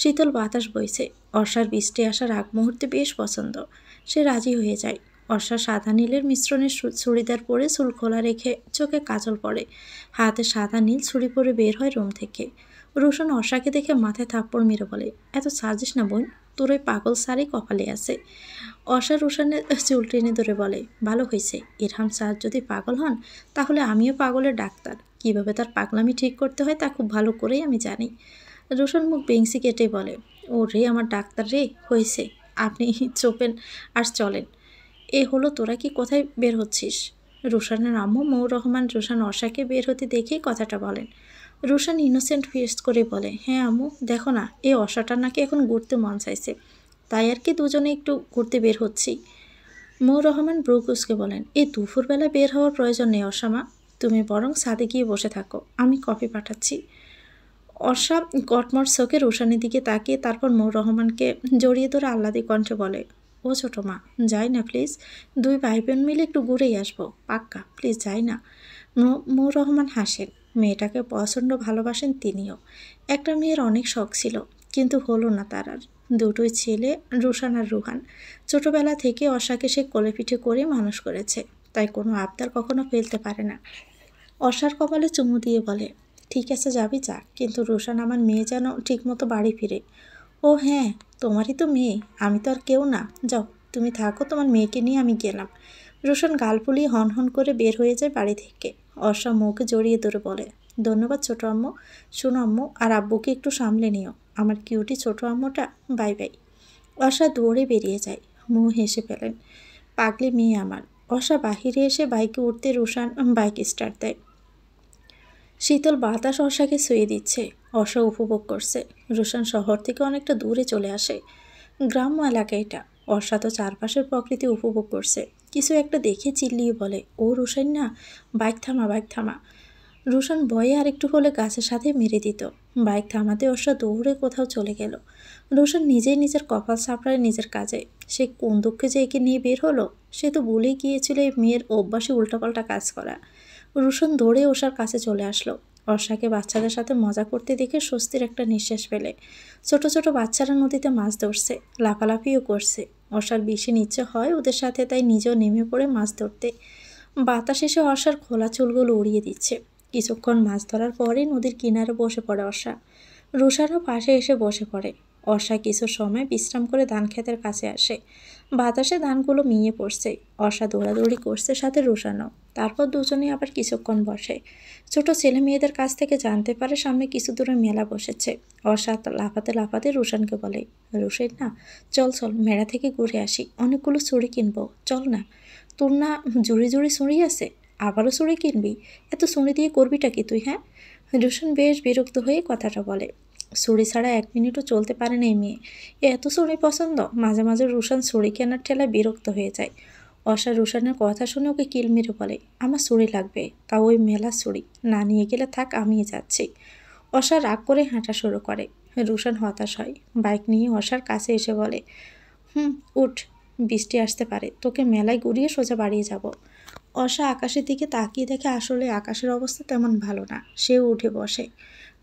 শীতল বাতাস বইছে। অর্ষার বৃষ্টি আসার আগ মুহূর্তে বেশ পছন্দ, সে রাজি হয়ে যায়। অর্ষা সাদা নীলের মিশ্রণে চুড়িদার পরে চুল খোলা রেখে চোখে কাজল পরে, হাতে সাদা নীল ছুরি পরে বের হয় রুম থেকে। রোশন অর্ষাকে দেখে মাথায় থাপ্পড় মেরে বলে, এত সাজিস না বোন, তোর ওই পাগল সারি কপালে আছে। অর্ষা রোশনের চুল টেনে ধরে বলে, ভালো হয়েছে, ইরহাম স্যার যদি পাগল হন তাহলে আমিও পাগলের ডাক্তার, কিভাবে তার পাগলামি ঠিক করতে হয় তা খুব ভালো করেই আমি জানি। রোশন মুখ বেংসি কেটে বলে, ও রে আমার ডাক্তার রে, হয়েছে, আপনি চোপেন আর চলেন। এ হলো, তোরা কি কোথায় বের হচ্ছিস? রোশানের আম্মু মৌর রহমান রোশান অর্ষাকে বের হতে দেখেই কথাটা বলেন। রোশান ইনোসেন্ট ফেস করে বলে, হ্যাঁ আম্মু, দেখো না, এই অর্ষাটা নাকি এখন ঘুরতে মন চাইছে, তাই আর কি দুজনে একটু ঘুরতে বের হচ্ছি। মৌর রহমান ব্রুকুসকে বলেন, এই দুপুরবেলা বের হওয়ার প্রয়োজন নেই অর্ষামা, তুমি বরং ছাদে গিয়ে বসে থাকো, আমি কফি পাঠাচ্ছি। অর্ষা কটমট চোখে রোশানের দিকে তাকিয়ে তারপর মৌর রহমানকে জড়িয়ে ধরে আহ্লাদি কণ্ঠে বলে, ও ছোটো মা, যাই না প্লিজ, দুই ভাই বোন মিলে একটু ঘুরেই আসবো, পাক্কা, প্লিজ যাই না। মৌর রহমান হাসেন, মেয়েটাকে প্রচণ্ড ভালোবাসেন তিনিও। একটা মেয়ের অনেক শখ ছিল, কিন্তু হলো না তার আর। দুটোই ছেলে, রোশান আর রুহান। ছোটবেলা থেকে অর্ষাকে সে কোলে পিঠে করে মানুষ করেছে, তাই কোনো আবদার কখনো ফেলতে পারে না। অর্ষার কপালে চুমু দিয়ে বলে, ঠিক আছে যাবি যা, কিন্তু রোশান আমার মেয়ে যেন ঠিকমতো বাড়ি ফিরে। ও হ্যাঁ, তোমারই তো মেয়ে, আমি তো আর কেউ না, যাও তুমি থাকো, তোমার মেয়েকে নিয়ে আমি গেলাম। রোশন গাল ফুলিয়ে হন হন করে বের হয়ে যায় বাড়ি থেকে। অর্ষা মুখে জড়িয়ে ধরে বলে, ধন্যবাদ ছোটো আম্মু, শোনো আম্মু, আর আব্বুকে একটু সামলে নিও, আমার কিউটি ছোটো আম্মুটা, বাই বাই। অর্ষা দৌড়ে বেরিয়ে যায়। মৌ হেসে ফেলেন, পাগলি মেয়ে আমার। অর্ষা বাহিরে এসে বাইকে উঠতে রোশান বাইক স্টার্ট দেয়। শীতল বাতাস অর্ষাকে ছুঁয়ে দিচ্ছে, অর্ষা উপভোগ করছে। রোশান শহর থেকে অনেকটা দূরে চলে আসে, গ্রাম্য এলাকা এটা। অর্ষা তো চারপাশের প্রকৃতি উপভোগ করছে, কিছু একটা দেখে চিল্লিয়ে বলে, ও রোশান না, বাইক থামা, বাইক থামা। রোশান ভয়ে আরেকটু হলে গাছের সাথে মেরে দিত। বাইক থামাতে অর্ষা দৌড়ে কোথাও চলে গেল। রোশান নিজেই নিজের কপাল চাপড়ায় নিজের কাজে। সে কোন দুঃখে যে একে নিয়ে বের হলো, সে তো ভুলেই গিয়েছিল এই মেয়ের অভ্যাসে উল্টাপাল্টা কাজ করা। রোশন দৌড়ে অর্ষার কাছে চলে আসলো। অর্ষাকে বাচ্চাদের সাথে মজা করতে দেখে স্বস্তির একটা নিঃশ্বাস ফেলে। ছোট ছোট বাচ্চারা নদীতে মাছ ধরছে, লাফালাফিও করছে। অর্ষার বেশি ইচ্ছে হয় ওদের সাথে, তাই নিজেও নেমে পড়ে মাছ ধরতে। বাতাস এসে অর্ষার খোলা চুলগুলো উড়িয়ে দিচ্ছে। কিছুক্ষণ মাছ ধরার পরে নদীর কিনারে বসে পড়ে অর্ষা। রোশানও পাশে এসে বসে পড়ে। অর্ষা কিছু সময় বিশ্রাম করে ধান ক্ষেতের কাছে আসে। বাতাসে ধানগুলো মিয়ে পড়ছে। অর্ষা দৌড়াদৌড়ি করছে, সাথে রোশানও। তারপর দুজনেই আবার কিছুক্ষণ বসে। ছোট ছেলে মেয়েদের কাছ থেকে জানতে পারে সামনে কিছু দূরে মেলা বসেছে। অর্ষা লাফাতে লাফাতে রোশানকে বলে, রোশান না, চল চল, মেলা থেকে ঘুরে আসি, অনেকগুলো চুড়ি কিনবো, চল না। তোর না জুড়ি জুড়ি চুড়ি আছে, আবারও চুড়ি কিনবি? এত চুড়ি দিয়ে করবিটা কি তুই, হ্যাঁ? রোশন বেশ বিরক্ত হয়ে কথাটা বলে। ছুরি ছাড়া 1 মিনিটও চলতে পারে না এই মেয়ে। এত ছুরি পছন্দ। মাঝে মাঝে রুশান ছুরি কেনার ঠেলায় বিরক্ত হয়ে যায়। অর্ষা রুশানের কথা শুনে ওকে কিল মেরে বলে, আমার ছুরি লাগবে, তা ওই মেলা ছুরি, না নিয়ে গেলে থাক, আমিই যাচ্ছি। অর্ষা রাগ করে হাঁটা শুরু করে। রুশান হতাশ হয়। বাইক নিয়ে অর্ষার কাছে এসে বলে, উঠ, বৃষ্টি আসতে পারে, তোকে মেলায় ঘুরিয়ে সোজা বাড়িয়ে যাব। অর্ষা আকাশের দিকে তাকিয়ে দেখে আসলে আকাশের অবস্থা তেমন ভালো না। সেও উঠে বসে।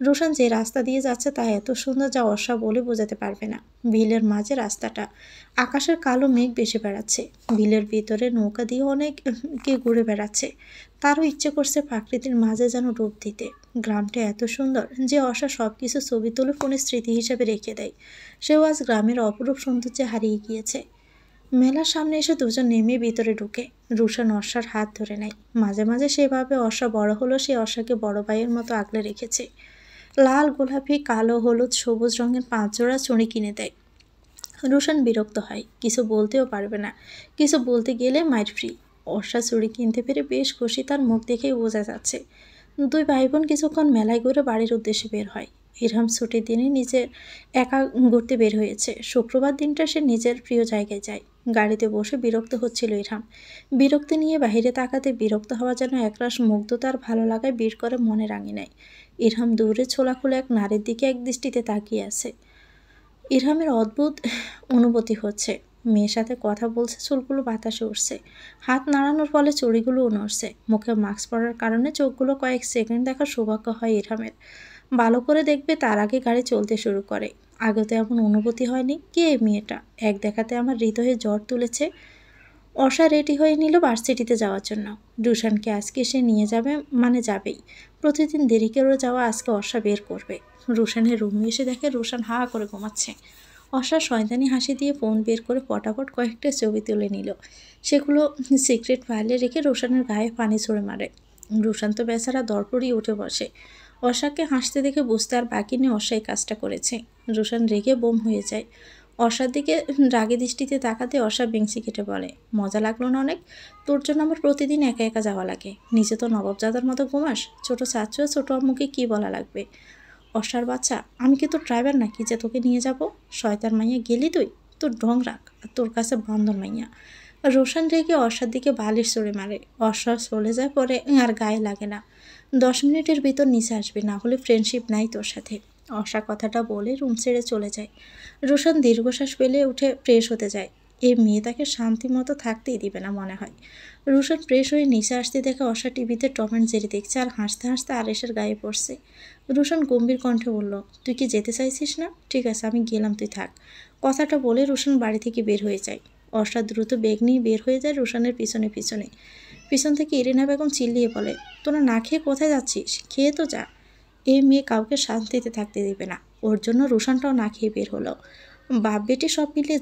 রোশন যে রাস্তা দিয়ে যাচ্ছে তা এত সুন্দর যা অর্ষা বলে বোঝাতে পারবে না। বিলের মাঝে রাস্তাটা, আকাশের কালো মেঘ ভেসে বেড়াচ্ছে। বিলের ভিতরে নৌকা দিয়ে অনেকে ঘুরে বেড়াচ্ছে। তারও ইচ্ছে করছে প্রকৃতির মাঝে যেন ডুব দিতে। গ্রামটা এত সুন্দর যে অর্ষা সব কিছু ছবি তুলে ফোনে স্মৃতি হিসেবে রেখে দেয়। সেও আজ গ্রামের অপরূপ সৌন্দর্যে হারিয়ে গিয়েছে। মেলার সামনে এসে দুজন নেমে ভিতরে ঢুকে। রুশান অর্ষার হাত ধরে নেয়। মাঝে মাঝে সেভাবে অর্ষা বড় হলো সে অর্ষাকে বড় ভাইয়ের মতো আগলে রেখেছে। লাল, গোলাপি, কালো, হলুদ, সবুজ রঙের 5 জোড়া চুড়ি কিনে দেয়। রুশান বিরক্ত হয়, কিছু বলতেও পারবে না। কিছু বলতে গেলে মাইর ফ্রি। অর্ষা চুড়ি কিনতে পেরে বেশ খুশি, তার মুখ দেখেই বোঝা যাচ্ছে। 2 ভাই বোন কিছুক্ষণ মেলায় ঘুরে বাড়ির উদ্দেশ্যে বের হয়। ইরহাম ছুটির দিনে নিজের একা ঘুরতে বের হয়েছে। শুক্রবার দিনটা সে নিজের প্রিয় জায়গায় যায়। গাড়িতে বসে বিরক্ত হচ্ছিল ইরহাম। বিরক্তি নিয়ে বাহিরে তাকাতে বিরক্ত হওয়া যেন একরাশ মুগ্ধতার ভালো লাগায় ভিড় করে মনে রাঙিনায়। ইরহাম দূরে ছোলা খুলে এক নারীর দিকে এক দৃষ্টিতে তাকিয়ে আছে। ইরহামের অদ্ভুত অনুভূতি হচ্ছে। মেয়ের সাথে কথা বলছে, চুলগুলো বাতাসে উঠছে। হাত নাড়ানোর ফলে চুড়িগুলোও নড়ছে। মুখে মাস্ক পরার কারণে চোখগুলো কয়েক সেকেন্ড দেখার সৌভাগ্য হয় ইরহামের। ভালো করে দেখবে তার আগে গাড়ি চলতে শুরু করে। আগে তো এমন অনুভূতি হয়নি। কে এই মেয়েটা? এক দেখাতে আমার হৃদয়ে জ্বর তুলেছে। অর্ষা রেডি হয়ে নিল ভার্সিটিতে যাওয়ার জন্য। রুশানকে আজকে সে নিয়ে যাবে, মানে যাবেই। প্রতিদিন দেরি করে যাওয়া আজকে অর্ষা বের করবে। রুশানের রুমে এসে দেখে রুশান হা করে ঘুমাচ্ছে। অর্ষা শয়তানি হাসি দিয়ে ফোন বের করে পটাপট কয়েকটা ছবি তুলে নিল। সেগুলো সিক্রেট ফাইলে রেখে রুশানের গায়ে পানি ছুঁড়ে মারে। রুশান তো বেচারা দরপড়িয়ে উঠে বসে। অর্ষাকে হাসতে দেখে বুঝতে আর বাকি নেই অর্ষা এই কাজটা করেছে। রুশান রেগে বোম হয়ে যায়। অর্ষার দিকে রাগে দৃষ্টিতে তাকাতে অর্ষা বেংসি কেটে বলে, মজা লাগলো না অনেক? তোর জন্য আমার প্রতিদিন একা একা যাওয়া লাগে। নিজে তো নবাবজাদার মতো ঘুমাস। ছোট চাচু ছোট আম্মুকে কি বলা লাগবে? অর্ষার বাচ্চা, আমি কি তোর ড্রাইভার নাকি যে তোকে নিয়ে যাব? শয়তান মাইয়া গেলি তুই? তোর ঢং রাখ, আর তোর কাছে বান্দর মাইয়া। রোশান রেগে অর্ষার দিকে বালিশ ছুঁড়ে মারে। অর্ষা চলে যায়, পরে আর গায়ে লাগে না। 10 মিনিটের ভিতর নিচে আসবে, না হলে ফ্রেন্ডশিপ নাই তোর সাথে। অর্ষা কথাটা বলে রুম ছেড়ে চলে যায়। রোশান দীর্ঘশ্বাস ফেলে উঠে ফ্রেশ হতে যায়। এই মেয়ে তাকে শান্তি মতো থাকতেই দিবে না মনে হয়। রোশান ফ্রেশ হয়ে নিচে আসতে দেখে অর্ষা টিভিতে টম অ্যান্ড জেরি দেখছে আর হাসতে হাসতে আরেশের গায়ে পড়ছে। রোশান গম্ভীর কণ্ঠে বলল, তুই কি যেতে চাইছিস না? ঠিক আছে, আমি গেলাম, তুই থাক। কথাটা বলে রোশান বাড়ি থেকে বের হয়ে যায়। অর্ষা দ্রুত বেগ নিয়ে বের হয়ে যায় রোশানের পিছনে পিছনে। পিছন থেকে ইরিনা বেগম চিল্লিয়ে বলে, তোরা না খেয়ে কোথায় যাচ্ছিস? খেয়ে তো যা। এই মেয়ে কাউকে শান্তিতে থাকতে দেবে না। ওর জন্য রোশানটাও না খেয়ে বের হলো। বাপ বেটি সব মিলিয়ে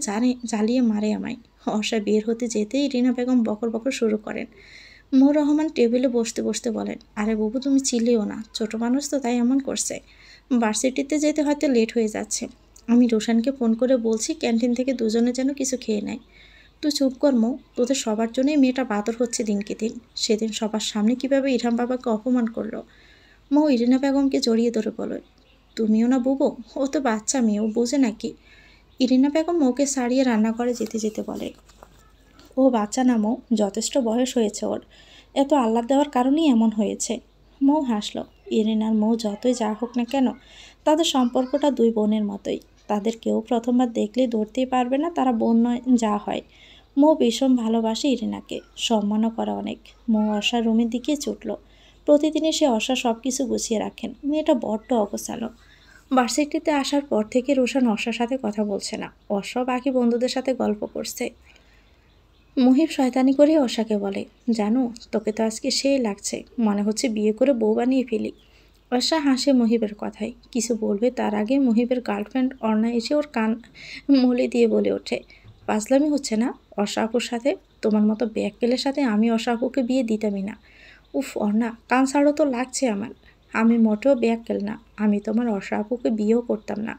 জ্বালিয়ে মারে আমায়। অর্ষা বের হতে যেতেই ইরিনা বেগম বকর বকর শুরু করেন। মৌর রহমান টেবিলে বসতে বসতে বলেন, আরে বাবু তুমি চিল্লিও না, ছোট মানুষ তো তাই এমন করছে। ভার্সিটিতে যেতে হয়তো লেট হয়ে যাচ্ছে। আমি রোশানকে ফোন করে বলছি ক্যান্টিন থেকে দুজনে যেন কিছু খেয়ে নেয়। তুই চুপ কর মৌ, তোদের সবার জন্যই মেয়েটা বাদর হচ্ছে দিনকে দিন। সেদিন সবার সামনে কিভাবে ইরহাম বাবাকে অপমান করলো। মৌ ইরিনা বেগমকে জড়িয়ে ধরে বলো, তুমিও না বুবো, ও তো বাচ্চা মেয়ে, ও বোঝে নাকি? ইরিনা বেগম মৌকে সারিয়ে রান্নাঘরে যেতে যেতে বলে, ও বাচ্চা না মৌ, যথেষ্ট বয়স হয়েছে ওর। এত আহ্লাদ দেওয়ার কারণেই এমন হয়েছে। মৌ হাসল। ইরিনার মৌ যতই যা হোক না কেন, তাদের সম্পর্কটা 2 বোনের মতোই। তাদের কেউ প্রথমবার দেখলেই ধরতেই পারবে না তারা বোন নয় যা হয়। মৌ ভীষণ ভালোবাসে ইরিনাকে, সম্মানও করে অনেক। মৌ অর্ষার রুমের দিকে ছুটল। প্রতিদিনই সে অর্ষা সব কিছু গুছিয়ে রাখেন। মেয়েটা বড্ড অগোছালো। ভার্সিটিতে আসার পর থেকে রোশান অর্ষার সাথে কথা বলছে না। অর্ষা বাকি বন্ধুদের সাথে গল্প করছে। মুহিব শয়তানি করে অর্ষাকে বলে, জানো তোকে তো আজকে সেই লাগছে, মনে হচ্ছে বিয়ে করে বউ বানিয়ে ফেলি। অর্ষা হাসে মুহিবের কথায়। কিছু বলবে তার আগে মুহিবের গার্লফ্রেন্ড অর্ণা এসে ওর কান মলে দিয়ে বলে ওঠে, পাজলামি হচ্ছে না অর্ষা আপুর সাথে? তোমার মতো ব্যাককেলের সাথে আমি অর্ষা আপুকে বিয়ে দিতামই না। উফ অর্ণা, কান ছাড়ো তো, লাগছে আমার। আমি মোটেও ব্যাককেল না। আমি তোমার অর্ষা আপুকে বিয়েও করতাম না।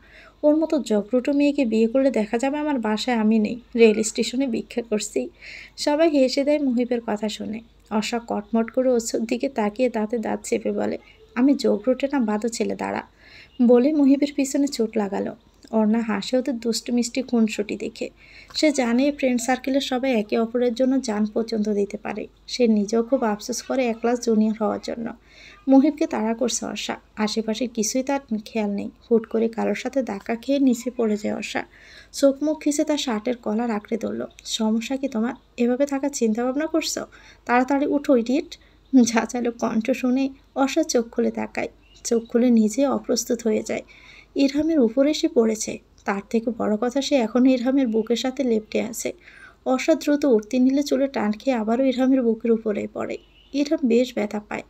ওর মতো জগরুটো মেয়েকে বিয়ে করলে দেখা যাবে আমার বাসায় আমি নেই, রেল স্টেশনে ভিক্ষা করছি। সবাই হেসে দেয় মুহিবের কথা শুনে। অর্ষা কটমট করে ওর দিকে তাকিয়ে দাঁতে দাঁত চেপে বলে, আমি জগরুটে না বাদো ছেলে, দাঁড়া। বলে মুহিবের পিছনে চোট লাগালো। অর্ণা হাসে ওদের দুষ্টু মিষ্টি খুনসুটি দেখে। সে জানে ফ্রেন্ড সার্কেলের সবাই একে অপরের জন্য জান পর্যন্ত দিতে পারে। সে নিজেও খুব আফসোস করে এক ক্লাস জুনিয়র হওয়ার জন্য। মুহিবকে তাড়া করছে অর্ষা। আশেপাশে কিছুই তার খেয়াল নেই। হুট করে কারোর সাথে ধাক্কা খেয়ে নিচে পড়ে যায় অর্ষা। চোখ মুখ খিচে তার শার্টের কলার আঁকড়ে ধরল। সমস্যা কি তোমার? এভাবে থাকার চিন্তা ভাবনা করছো? তাড়াতাড়ি উঠো ইডিয়েট। ঝাঁঝালো কণ্ঠ শুনে অর্ষা চোখ খুলে তাকায়। চোখ খুলে নিজে অপ্রস্তুত হয়ে যায়। ইরহামের উপরে সে পড়েছে। তার থেকে বড় কথা, সে এখনও ইরহামের বুকের সাথে লেপ্টে আছে। অর্ষা দ্রুত উঠতে নিলে চুলে টান খেয়ে আবারও ইরহামের বুকের উপরে পড়ে। ইরহাম বেশ ব্যথা পায়।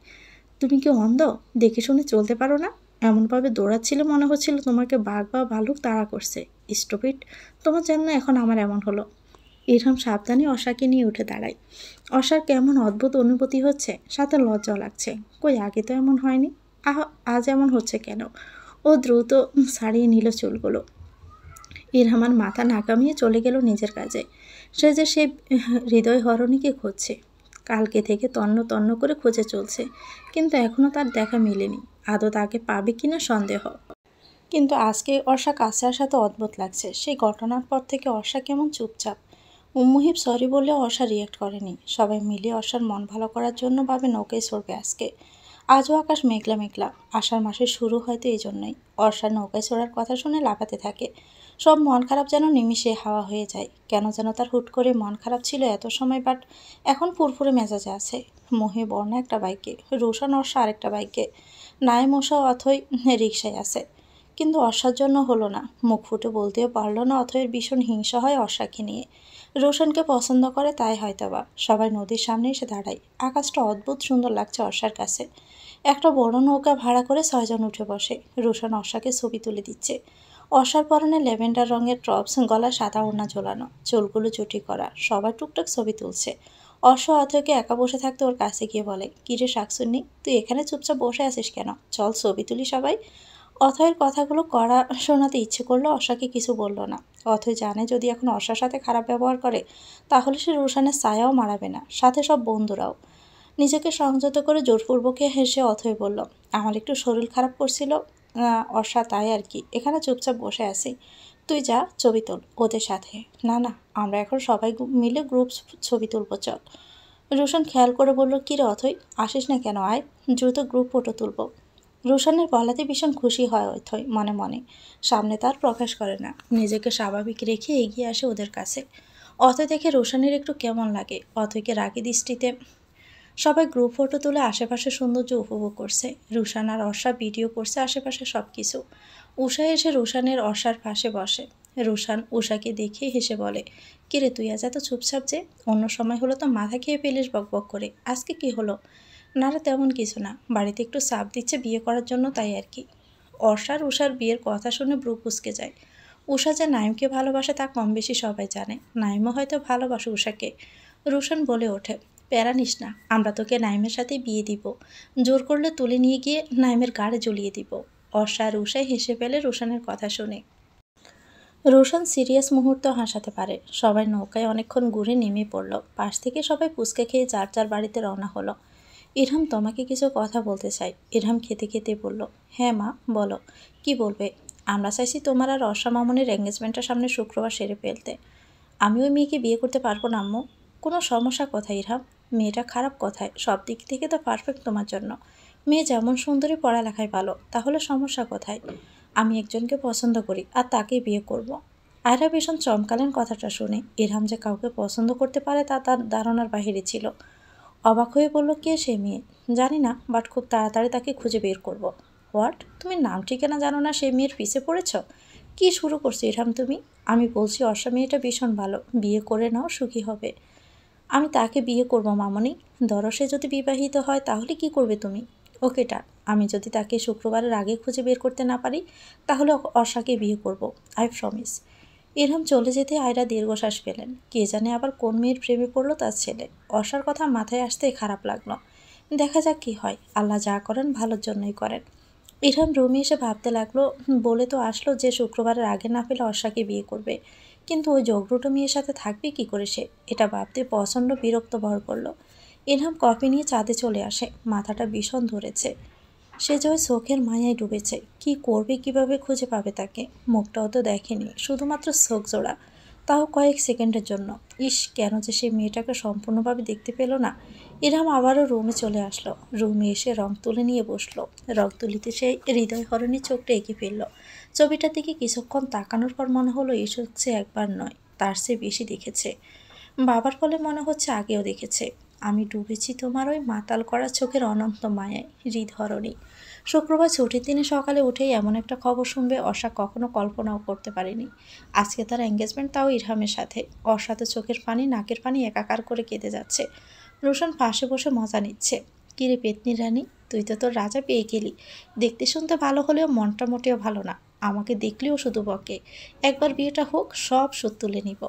তুমি কি অন্ধ? দেখে শুনে চলতে পারো না? এমনভাবে দৌড়াচ্ছিলে মনে হচ্ছিল তোমাকে বাঘ বা ভালুক তাড়া করছে। স্টুপিড, তোমার জন্য এখন আমার এমন হলো। ইরহাম সাবধানে অর্ষাকে নিয়ে উঠে দাঁড়ায়। অর্ষার কেমন অদ্ভুত অনুভূতি হচ্ছে, সাথে লজ্জাও লাগছে। কই আগে তো এমন হয়নি, আজ এমন হচ্ছে কেন? ও দ্রুত ছাড়িয়ে নিল চুলগুলো। ইরহামান মাথা নাকামিয়ে চলে গেল নিজের কাজে। সে হৃদয় হরণীকে খুঁজছে। কালকে থেকে তন্ন তন্ন করে খুঁজে চলছে, কিন্তু এখনও তার দেখা মেলেনি। আদৌ তাকে পাবে কিনা সন্দেহ। কিন্তু আজকে অর্ষা কাছে আসাতে অদ্ভুত লাগছে। সেই ঘটনার পর থেকে অর্ষা কেমন চুপচাপ। মুহিব সরি বললে অর্ষা রিয়েক্ট করেনি। সবাই মিলে অর্ষার মন ভালো করার জন্য ভাবে নৌকায় চড়বে আজকে। আজও আকাশ মেঘলা মেঘলা। আষাঢ় মাসের শুরু হয়তো এই জন্যই। অর্ষার নৌকায় চড়ার কথা শুনে লাফাতে থাকে। সব মন খারাপ যেন নিমিষে হাওয়া হয়ে যায়। কেন যেন তার হুট করে মন খারাপ ছিল এত সময়, বাট এখন ফুরফুরে মেজাজে আছে। মুহিব অর্ণা একটা বাইকে, রোশন অর্ষা আরেকটা বাইকে, নাইম ওষা অথই রিকশায় আছে। কিন্তু অর্ষার জন্য হলো না। মুখ ফুটে বলতেও পারল না অথয়ের ভীষণ হিংসা হয় অর্ষাকে নিয়ে। রোশনকে পছন্দ করে, তাই হয়তোবা। সবাই নদীর সামনে এসে দাঁড়ায়। আকাশটা অদ্ভুত সুন্দর লাগছে অর্ষার কাছে। একটা বড় নৌকা ভাড়া করে 6 জন উঠে বসে। রোশন অর্ষাকে ছবি তুলে দিচ্ছে। অর্ষার পরনে ল্যাভেন্ডার রঙের টপস, গলা সাদা ওড়না ঝোলানো, চুলগুলো চুটি করা। সবাই টুকটাক ছবি তুলছে। অর্ষ অথয়কে একা বসে থাকতে ওর কাছে গিয়ে বলে, কিরে শাকসুন্নি, তুই এখানে চুপচাপ বসে আছিস কেন? চল ছবি তুলি সবাই। অথয়ের কথাগুলো কড়া শোনাতে ইচ্ছে করলো, অর্ষাকে কিছু বলল না। অথয় জানে যদি এখন অর্ষার সাথে খারাপ ব্যবহার করে তাহলে সে রোশানের ছায়াও মারাবে না, সাথে সব বন্ধুরাও। নিজেকে সংযত করে জোরপূর্বকে হেসে অথয় বলল, আমার একটু শরীর খারাপ করছিল অর্ষা, তাই আর কি এখানে চুপচাপ বসে আছি। তুই যা ছবি তোল ওদের সাথে। না না, আমরা এখন সবাই মিলে গ্রুপ ছবি তুলবো, চল। রোশন খেয়াল করে বলল, কিরে অথয়, আসিস না কেন? আয়, দ্রুত গ্রুপ ফটো তুলবো। রোশনের বলাতে ভীষণ খুশি হয় অথয় মনে মনে। সামনে তার প্রকাশ করে না, নিজেকে স্বাভাবিক রেখে এগিয়ে আসে ওদের কাছে। অথয় দেখে রোশনের একটু কেমন লাগে। অথয়কে রাগী দৃষ্টিতে সবাই গ্রুপ ফটো তুলে আশেপাশে সৌন্দর্য উপভোগ করছে। রুশান আর অর্ষা ভিডিও করছে আশেপাশে সব কিছু। উষা এসে রুশানের অর্ষার পাশে বসে। রুশান উষাকে দেখে হেসে বলে, কিরে তুই আজ এত চুপচাপ যে? অন্য সময় হলো তো মাথা খেয়ে ফেলিস বক বক করে, আজকে কি হলো? না রে, তেমন কিছু না, বাড়িতে একটু চাপ দিচ্ছে বিয়ে করার জন্য, তাই আর কি। অর্ষার উষার বিয়ের কথা শুনে ব্রু কুঁচকে যায়। উষা যে নাইমকে ভালোবাসে তা কম বেশি সবাই জানে। নাইমও হয়তো ভালোবাসে উষাকে। রুশান বলে ওঠে, প্যারা নিস না, আমরা তোকে নাইমের সাথে বিয়ে দিব। জোর করলে তুলে নিয়ে গিয়ে নাইমের গাড়ে জ্বলিয়ে দিব। অর্ষা আর উষায় হেসে ফেলে রোশানের কথা শুনে। রোশন সিরিয়াস মুহূর্ত হাসাতে পারে। সবাই নৌকায় অনেকক্ষণ ঘুরে নেমে পড়ল। পাশ থেকে সবাই ফুচকা খেয়ে যার যার বাড়িতে রওনা হলো। ইরহাম তোমাকে কিছু কথা বলতে চাই। ইরহাম খেতে খেতে বলল, হ্যাঁ মা বলো। কি বলবে? আমরা চাইছি তোমার আর অর্ষা মামুনের এঙ্গেজমেন্টটা সামনে শুক্রবার সেরে ফেলতে। আমি ওই মেয়েকে বিয়ে করতে পারবো না আম্মু। কোনো সমস্যা কোথায় ইরহাম? মেয়েটা খারাপ কোথায়? সব দিক থেকে তো পারফেক্ট তোমার জন্য। মেয়ে যেমন সুন্দরী, পড়ালেখায় ভালো, তাহলে সমস্যা কোথায়? আমি একজনকে পছন্দ করি আর তাকেই বিয়ে করব। আয়রা ভীষণ চমকালেন কথাটা শুনে। ইরহাম যে কাউকে পছন্দ করতে পারে তা তার ধারণার বাহিরে ছিল। অবাক হয়ে বলল, কে সে মেয়ে? জানি না, বাট খুব তাড়াতাড়ি তাকে খুঁজে বের করব। হোয়াট? তুমি নাম ঠিকানা জানো না, সেই মেয়ের পিছে পড়েছ? কি শুরু করছো ইরহাম তুমি? আমি বলছি অর্ষা মেয়েটা ভীষণ ভালো, বিয়ে করে নাও, সুখী হবে। আমি তাকে বিয়ে করব মামনি। ধরো সে যদি বিবাহিত হয় তাহলে কি করবে তুমি? ওকে ডান। আমি যদি তাকে শুক্রবারের আগে খুঁজে বের করতে না পারি তাহলে অর্ষাকে বিয়ে করব, আই প্রমিস। ইরহাম চলে যেতে আয়রা দীর্ঘশ্বাস পেলেন। কে জানে আবার কোন মেয়ের প্রেমে পড়লো তার ছেলে। অর্ষার কথা মাথায় আসতেই খারাপ লাগলো। দেখা যাক কি হয়, আল্লাহ যা করেন ভালোর জন্যই করেন। ইরহাম রুমে এসে ভাবতে লাগলো, বলে তো আসলো যে শুক্রবারের আগে না পেলে অর্ষাকে বিয়ে করবে, কিন্তু ওই জগরুটো মেয়ের সাথে থাকবে কি করে সে? এটা ভাবতে প্রচণ্ড বিরক্ত ভর করলো। ইরহাম কফি নিয়ে ছাদে চলে আসে। মাথাটা ভীষণ ধরেছে। সে যে ওই চোখের মায়ায় ডুবেছে। কি করবে, কিভাবে খুঁজে পাবে তাকে? মুখটাও তো দেখেনি, শুধুমাত্র চোখ জোড়া, তাও কয়েক সেকেন্ডের জন্য। ইস, কেন যে সেই মেয়েটাকে সম্পূর্ণভাবে দেখতে পেল না। ইরহাম আবারও রুমে চলে আসলো। রুমে এসে রং তুলে নিয়ে বসলো। রং তুলিতে সেই হৃদয় হরণী চোখটা এঁকে ফেলল। ছবিটার দিকে কিছুক্ষণ তাকানোর পর মনে হলো এসেছে একবার নয়, তার চেয়ে বেশি দেখেছে। বাবার ফলে মনে হচ্ছে আগেও দেখেছে। আমি ডুবেছি তোমার ওই মাতাল করা চোখের অনন্ত মায়ায়, হৃদহরণী। শুক্রবার ছুটির দিনে সকালে উঠেই এমন একটা খবর শুনবে অর্ষা কখনো কল্পনাও করতে পারেনি। আজকে তার এঙ্গেজমেন্ট, তাও ইরহামের সাথে। অর্ষা তো চোখের পানি নাকের পানি একাকার করে কেঁদে যাচ্ছে। রোশন পাশে বসে মজা নিচ্ছে। কিরে পেতনি রানী, তুই তো তোর রাজা পেয়ে গেলি। দেখতে শুনতে ভালো হলেও মনটা মোটেও ভালো না। আমাকে দেখলেও শুধু বকে। একবার বিয়েটা হোক, সব শোধ তুলে নিব।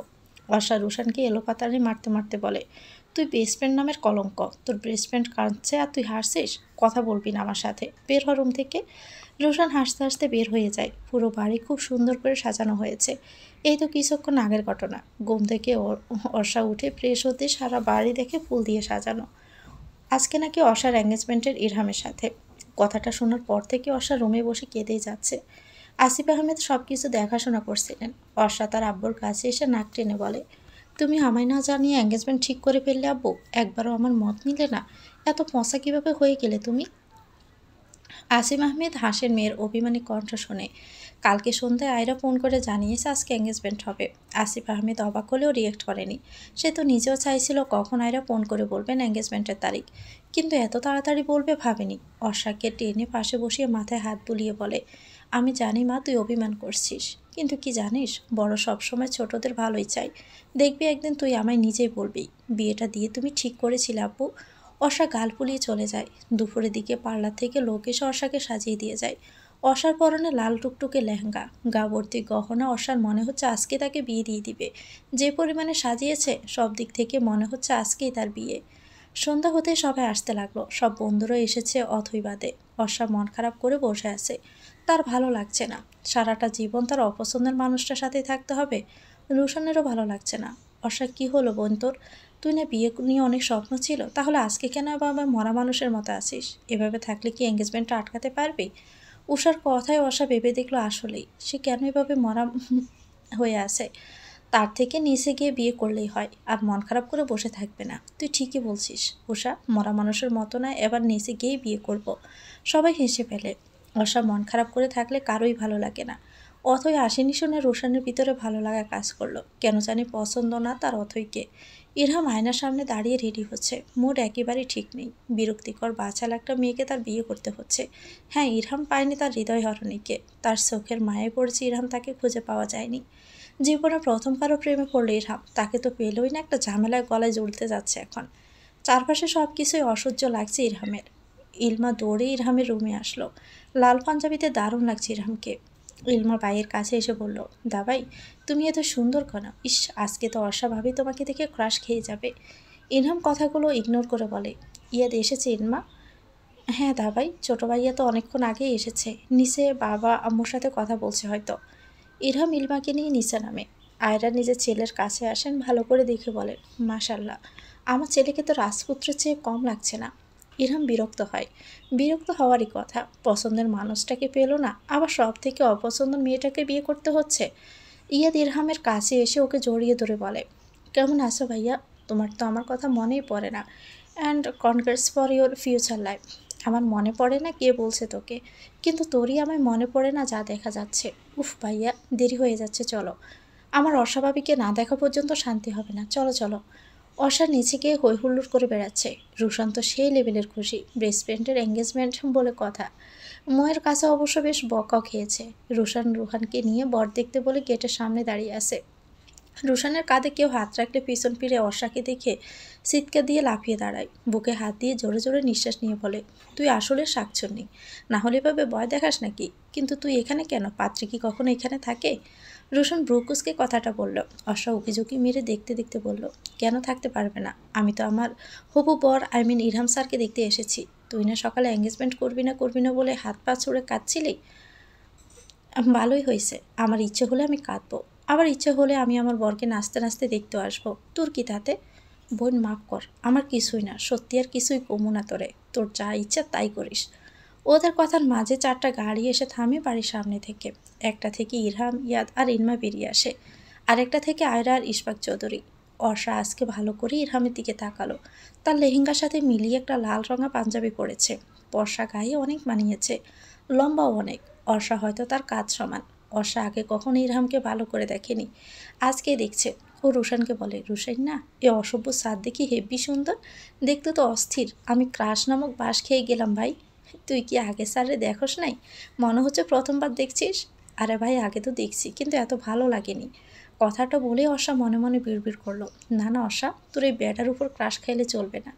অর্ষা রোশনকে এলোপাতাড়ি মারতে মারতে বলে, তুই বেস্ট ফ্রেন্ড নামের কলঙ্ক। তোর বেস্ট ফ্রেন্ড কাঁদছে আর তুই হাসছিস? কথা বলবি না আমার সাথে, বের হ রুম থেকে। রোশন হাসতে হাসতে বের হয়ে যায়। পুরো বাড়ি খুব সুন্দর করে সাজানো হয়েছে। এই তো কিছুক্ষণ আগের ঘটনা। ঘুম থেকে অর্ষা উঠে ফ্রেশ হতে সারা বাড়ি দেখে ফুল দিয়ে সাজানো। আজকে নাকি অর্ষার এঙ্গেজমেন্টের ইরহামের সাথে। কথাটা শোনার পর থেকে অর্ষা রুমে বসে কেঁদেই যাচ্ছে। আসিফ আহমেদ সব কিছু দেখাশোনা করছিলেন। অর্ষা তার আব্বুর কাছে এসে নাক টেনে বলে, তুমি আমায় না জানিয়ে এঙ্গেজমেন্ট ঠিক করে ফেললে আব্বু, একবারও আমার মত নিলে না। এত পচা কীভাবে হয়ে গেলে তুমি? আসিম আহমেদ হাসেন মেয়ের অভিমানী কণ্ঠ শুনে। কালকে সন্ধ্যায় আয়রা ফোন করে জানিয়েছে আজকে এঙ্গেজমেন্ট হবে। আসিফ আহমেদ অবাক হলেও রিয়েক্ট করেনি। সে তো নিজেও চাইছিল কখন আয়রা ফোন করে বলবেন এঙ্গেজমেন্টের তারিখ, কিন্তু এত তাড়াতাড়ি বলবে ভাবেনি। অর্ষাকে টেনে পাশে বসিয়ে মাথায় হাত বুলিয়ে বলে, আমি জানি মা তুই অভিমান করছিস, কিন্তু কি জানিস, বড় সবসময় ছোটদের ভালোই চাই। দেখবি একদিন তুই আমায় নিজেই বলবি বিয়েটা দিয়ে তুমি ঠিক করেছিলে আব্বু। অর্ষা গাল ফুলিয়ে চলে যায়। দুপুরের দিকে পার্লার থেকে লোক এসে অর্ষাকে সাজিয়ে দিয়ে যায়। অর্ষার পরনে লাল টুকটুকে লেহেঙ্গা, গা ভর্তি গহনা। অর্ষার মনে হচ্ছে আজকে তাকে বিয়ে দিয়ে দিবে। যে পরিমাণে সাজিয়েছে, সব দিক থেকে মনে হচ্ছে আজকেই তার বিয়ে। সন্ধ্যা হতে সবাই আসতে লাগলো। সব বন্ধুরা এসেছে অথই বাদে। অর্ষা মন খারাপ করে বসে আছে। তার ভালো লাগছে না। সারাটা জীবন তার অপছন্দের মানুষটার সাথেই থাকতে হবে। রোশনেরও ভালো লাগছে না। অর্ষা, কি হলো বোন তোর? তুই না বিয়ে নিয়ে অনেক স্বপ্ন ছিল, তাহলে আজকে কেন আবার মরা মানুষের মতো আছিস? এভাবে থাকলে কি এঙ্গেজমেন্টটা আটকাতে পারবি? উষার কথায় অর্ষা ভেবে দেখলো আসলেই সে কেন এভাবে মরা হয়ে আছে। তার থেকে নিচে গিয়ে বিয়ে করলেই হয়, আর মন খারাপ করে বসে থাকবে না। তুই ঠিকই বলছিস উষা, মরা মানুষের মতো না, এবার নিচে গিয়েই বিয়ে করব। সবাই হেসে ফেলে। অর্ষা মন খারাপ করে থাকলে কারোই ভালো লাগে না। অথই আসেনি শুনে রোশানের ভিতরে ভালো লাগা কাজ করলো। কেন জানি পছন্দ না তার অথইকে। ইরহাম আয়নার সামনে দাঁড়িয়ে রেডি হচ্ছে। মুড একেবারেই ঠিক নেই। বিরক্তিকর বাচাল একটা মেয়েকে তার বিয়ে করতে হচ্ছে। হ্যাঁ, ইরহাম পায়নি তার হৃদয় হরণীকে। তার চোখের মায়ায় পড়েছে ইরহাম, তাকে খুঁজে পাওয়া যায়নি। জীবনে প্রথম কারো প্রেমে পড়লো ইরহাম, তাকে তো পেলই না, একটা ঝামেলায় গলায় জড়তে যাচ্ছে এখন। চারপাশে সব কিছুই অসহ্য লাগছে ইরহামের। ইলমা দৌড়ে ইরহামের রুমে আসলো। লাল পাঞ্জাবিতে দারুণ লাগছে ইরহামকে। ইলমা ভাইয়ের কাছে এসে বলল, দাবাই তুমি এত সুন্দর কেন? ইস, আজকে তো অর্ষা ভাবি তোমাকে দেখে ক্রাশ খেয়ে যাবে। ইলহাম কথাগুলো ইগনোর করে বলে, ইয়াদ এসেছে ইলমা? হ্যাঁ দাবাই, ছোটো ভাইয়া তো অনেকক্ষণ আগেই এসেছে। নিচে বাবা আম্মুর সাথে কথা বলছে হয়তো। ইরহাম ইলমাকে নিয়ে নিচে নামে। আয়রা নিজের ছেলের কাছে আসেন, ভালো করে দেখে বলেন, মাশাল্লাহ, আমার ছেলেকে তো রাজপুত্রের চেয়ে কম লাগছে না। ইরহাম বিরক্ত হয়। বিরক্ত হওয়ারই কথা, পছন্দের মানুষটাকে পেল না, আবার সব থেকে অপছন্দের মেয়েটাকে বিয়ে করতে হচ্ছে। ইয়াদ ইরহামের কাছে এসে ওকে জড়িয়ে ধরে বলে, কেমন আছো ভাইয়া? তোমার তো আমার কথা মনেই পড়ে না। And congrats for your future life. আমার মনে পড়ে না কে বলছে তোকে, কিন্তু তোরই আমায় মনে পড়ে না যা দেখা যাচ্ছে। উফ ভাইয়া, দেরি হয়ে যাচ্ছে, চলো। আমার অস্বাভাবিককে না দেখা পর্যন্ত শান্তি হবে না, চলো চলো। অর্ষা নিচে গিয়ে হই হুল্লোড় করে বেড়াচ্ছে। রুশান তো সেই লেভেলের খুশি, বেস্ট ফ্রেন্ডের এঙ্গেজমেন্ট বলে কথা। ময়ের কাছে অবশ্য বেশ বকাও খেয়েছে। রুশান রুহানকে নিয়ে বর দেখতে বলে গেটের সামনে দাঁড়িয়ে আছে। রুশানের কাঁধে কেউ হাত রাখলে পিছন ফিরে অর্ষাকে দেখে চিৎকার দিয়ে লাফিয়ে দাঁড়ায়। বুকে হাত দিয়ে জোরে জোরে নিঃশ্বাস নিয়ে বলে, তুই আসলে শাকচুন্নি, না হলে এভাবে ভয় দেখাস নাকি? কিন্তু তুই এখানে কেন? পাত্রী কি কখনো এখানে থাকে? রোশন ব্রুকুসকে কথাটা বলল। অর্ষা উকিঝুঁকি মেরে দেখতে দেখতে বলল, কেন থাকতে পারবে না? আমি তো আমার হবু বর ইরহাম স্যারকে দেখতে এসেছি। তুই না সকালে এঙ্গেজমেন্ট করবি না বলে হাত পা ছুঁড়ে কাঁদছিলি। ভালোই হয়েছে, আমার ইচ্ছে হলে আমি কাঁদবো, আবার ইচ্ছে হলে আমি আমার বরকে নাচতে নাচতে দেখতেও আসবো। তোর কি তাতে? বোন মাফ কর, আমার কিছুই না, সত্যি আর কিছুই কমু না তোরে, তোর যা ইচ্ছা তাই করিস। ওদের কথার মাঝে 4টা গাড়ি এসে থামে বাড়ির সামনে থেকে। একটা থেকে ইরহাম, ইয়াদ আর ইলমা বেরিয়ে আসে, আরেকটা থেকে আয়রা আর ইশফাক চৌধুরী। অর্ষা আজকে ভালো করে ইরহামের দিকে তাকালো। তার লেহেঙ্গার সাথে মিলিয়ে একটা লাল রঙা পাঞ্জাবি পরেছে, বর্ষা গায়ে অনেক মানিয়েছে, লম্বাও অনেক। অর্ষা হয়তো তার কাজ সমান। অর্ষা আগে কখনো ইরহামকে ভালো করে দেখেনি, আজকে দেখছে। ও রুশানকে বলে, রুশান না, এ অসভ্য সাদ দেখি হেব্বি সুন্দর, দেখতে তো অস্থির। আমি ক্রাশ নামক বাস খেয়ে গেলাম ভাই। তুই কি আগে স্যারে দেখোস নাই? মনে হচ্ছে প্রথমবার দেখছিস। আরে ভাই, আগে তো দেখছি, কিন্তু এত ভালো লাগেনি। কথাটা বলে অর্ষা মনে মনে বিড়বিড় করলো, না না অর্ষা, তোর এই বেডার উপর ক্রাশ খাইলে চলবে না।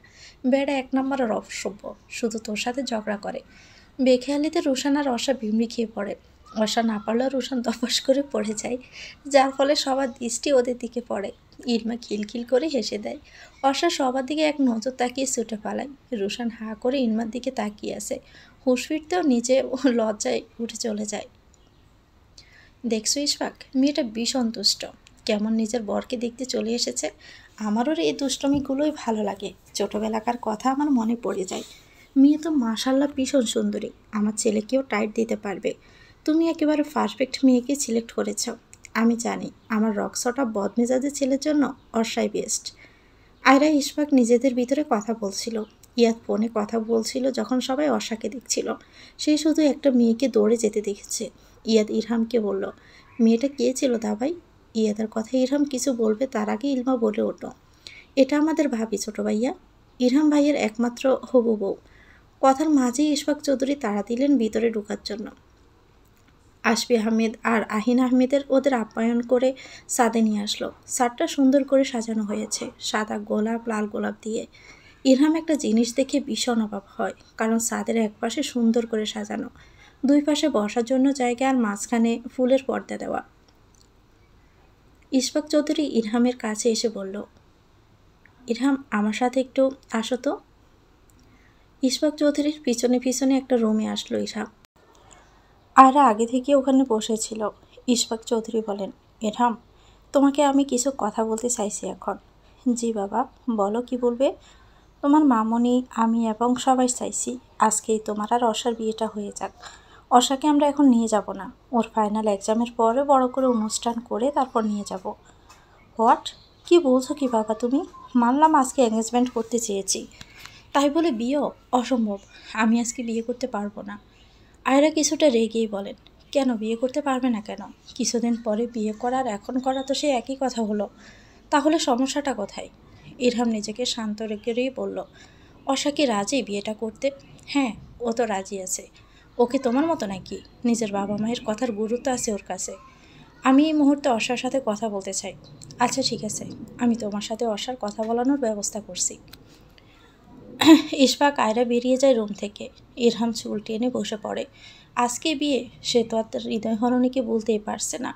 বেডা 1 নম্বরের অসভ্য, শুধু তোর সাথে ঝগড়া করে। বেখেয়ালিতে রুশান আর অর্ষা বিমড়ি খেয়ে পড়ে। অর্ষা না পারলেও রুশান দপাস করে পড়ে যায়, যার ফলে সবার দৃষ্টি ওদের দিকে পড়ে। ইলমা খিলখিল করে হেসে দেয়। অর্ষা সবার দিকে এক নজর তাকিয়ে ছুটে পালায়। রুশান হাঁ করে ইলমার দিকে তাকিয়ে আছে, হুঁশ ফিরতেও নিজে ও লজ্জায় উঠে চলে যায়। দেখছো ইশফাক, মেয়েটা ভীষণ দুষ্ট, কেমন নিজের বরকে দেখতে চলে এসেছে। আমারও এই দুষ্টমিগুলোই ভালো লাগে, ছোটোবেলাকার কথা আমার মনে পড়ে যায়। মেয়ে তো মাশাল্লাহ ভীষণ সুন্দরী, আমার ছেলেকেও টাইট দিতে পারবে। তুমি একেবারে পারফেক্ট মেয়েকে সিলেক্ট করেছ। আমি জানি আমার রক্সটা বদমেজাজের ছেলের জন্য অর্ষাই বেস্ট। আয়রা ইশফাক নিজেদের ভিতরে কথা বলছিল। ইয়াদ ফোনে কথা বলছিল যখন সবাই অর্ষাকে দেখছিল। সে শুধু একটা মেয়েকে দৌড়ে যেতে দেখেছে। ইয়াদ ইরহামকে বলল, মেয়েটা কে ছিল দাবাই? ইয়াদের কথা ইরহাম কিছু বলবে তার আগে ইলমা বলে উঠল, এটা আমাদের ভাবি ছোট ভাইয়া, ইরহাম ভাইয়ের একমাত্র হবু বউ। কথার মাঝেই ইশফাক চৌধুরী তাড়া দিলেন ভিতরে ঢোকার জন্য। আশফি আহমেদ আর আহিন আহমেদের ওদের আপ্যায়ন করে ছাদে নিয়ে আসলো। ছাদটা সুন্দর করে সাজানো হয়েছে সাদা গোলাপ, লাল গোলাপ দিয়ে। ইরহাম একটা জিনিস দেখে ভীষণ অবাক হয়, কারণ ছাদের একপাশে সুন্দর করে সাজানো, দুই পাশে বসার জন্য জায়গা আর মাঝখানে ফুলের পর্দা দেওয়া। ইশফাক চৌধুরী ইরহামের কাছে এসে বলল, ইরহাম আমার সাথে একটু আসো তো। ইশফাক চৌধুরীর পিছনে পিছনে একটা রুমে আসলো ইরহাম। আয়রা আগে থেকে ওখানে বসেছিল। ইশফাক চৌধুরী বলেন, ইরহাম, তোমাকে আমি কিছু কথা বলতে চাইছি এখন। জি বাবা, বলো কি বলবে। তোমার মামনি, আমি এবং সবাই চাইছি আজকেই তোমার আর অর্ষার বিয়েটা হয়ে যাক। অর্ষাকে আমরা এখন নিয়ে যাব না, ওর ফাইনাল এক্সামের পরে বড় করে অনুষ্ঠান করে তারপর নিয়ে যাব। হোয়াট? কি বলছো কি বাবা তুমি? মানলাম আজকে এঙ্গেজমেন্ট করতে চেয়েছি, তাই বলে বিয়েও? অসম্ভব, আমি আজকে বিয়ে করতে পারবো না। আয়রা কিছুটা রেগেই বলেন, কেন বিয়ে করতে পারবে না কেন? কিছুদিন পরে বিয়ে করার এখন করা তো সে একই কথা হলো, তাহলে সমস্যাটা কোথায়? ইরহাম নিজেকে শান্ত রেখেই বলল, অর্ষা কি রাজি বিয়েটা করতে? হ্যাঁ, ও তো রাজি আছে। ওকে তোমার মতো নাকি? নিজের বাবা মায়ের কথার গুরুত্ব আছে ওর কাছে। আমি এই মুহূর্তে অর্ষার সাথে কথা বলতে চাই। আচ্ছা ঠিক আছে, আমি তোমার সাথে অর্ষার কথা বলানোর ব্যবস্থা করছি। ইশফাক আয়রা বেরিয়ে যায় রুম থেকে। ইরহাম চুল টেনে বসে পড়ে। আজকে বিয়ে, সে তো আর তার হৃদয়হরণীকে বলতেই পারছে না।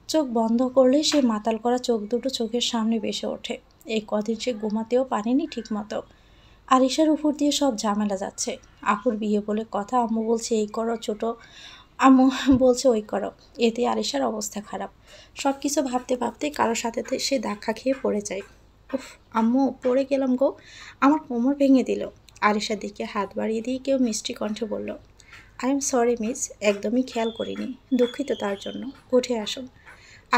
চোখ বন্ধ করলে সে মাতাল করা চোখ দুটো চোখের সামনে ভেসে ওঠে। এই কদিন সে ঘুমাতেও পারেনি ঠিকমতো। আরিশার উপর দিয়ে সব ঝামেলা যাচ্ছে। আপুর বিয়ে বলে কথা, আম্মু বলছে এই করো, ছোট আম্মু বলছে ওই করো, এতে আরিশার অবস্থা খারাপ। সব কিছু ভাবতে ভাবতে কারোর সাথে সে ধাক্কা খেয়ে পড়ে যায়। উফ, আম্মু পড়ে গেলাম গো, আমার কোমর ভেঙে দিল। আরিশার দিকে হাত বাড়িয়ে দিয়ে কেউ মিষ্টি কণ্ঠে বলল, আই এম সরি মিস, একদমই খেয়াল করিনি, দুঃখিত তার জন্য, উঠে আসুন।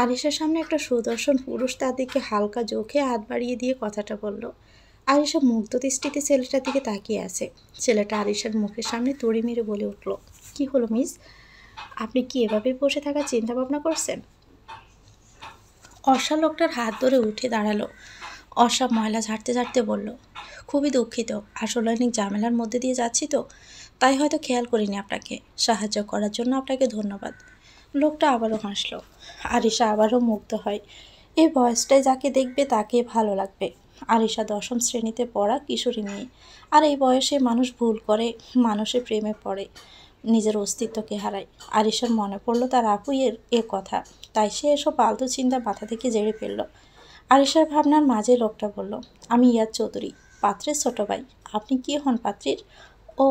আরিশার সামনে একটা সুদর্শন পুরুষ তার দিকে হালকা চোখে হাত বাড়িয়ে দিয়ে কথাটা বলল। আরিশা মুগ্ধ দৃষ্টিতে ছেলেটার দিকে তাকিয়ে আছে। ছেলেটা আরিশার মুখের সামনে তড়ি মেরে বলে উঠল, কি হলো মিস, আপনি কি এভাবে বসে থাকার চিন্তা ভাবনা করছেন? অর্ষা লোকটার হাত ধরে উঠে দাঁড়ালো। অর্ষা ময়লা ঝাড়তে ঝাড়তে বলল, খুবই দুঃখিত, আসলে অনেক ঝামেলার মধ্যে দিয়ে যাচ্ছি তো, তাই হয়তো খেয়াল করিনি আপনাকে। সাহায্য করার জন্য আপনাকে ধন্যবাদ। লোকটা আবারও হাসলো। আরিশা আবারও মুগ্ধ হয়। এই বয়সটায় যাকে দেখবে তাকে ভালো লাগবে। আরিশা 10ম শ্রেণীতে পড়া কিশোরী মেয়ে, আর এই বয়সে মানুষ ভুল করে, মানুষের প্রেমে পড়ে, নিজের অস্তিত্বকে হারায়। আরিশার মনে পড়লো তার আপুই এ কথা, তাই সে এসব আলতু চিন্তা মাথা থেকে ঝেড়ে ফেলল। আরিশার ভাবনার মাঝে লোকটা বলল, আমি ইয়াদ চৌধুরী, পাত্রের ছোট ভাই। আপনি কি হন পাত্রীর? ও,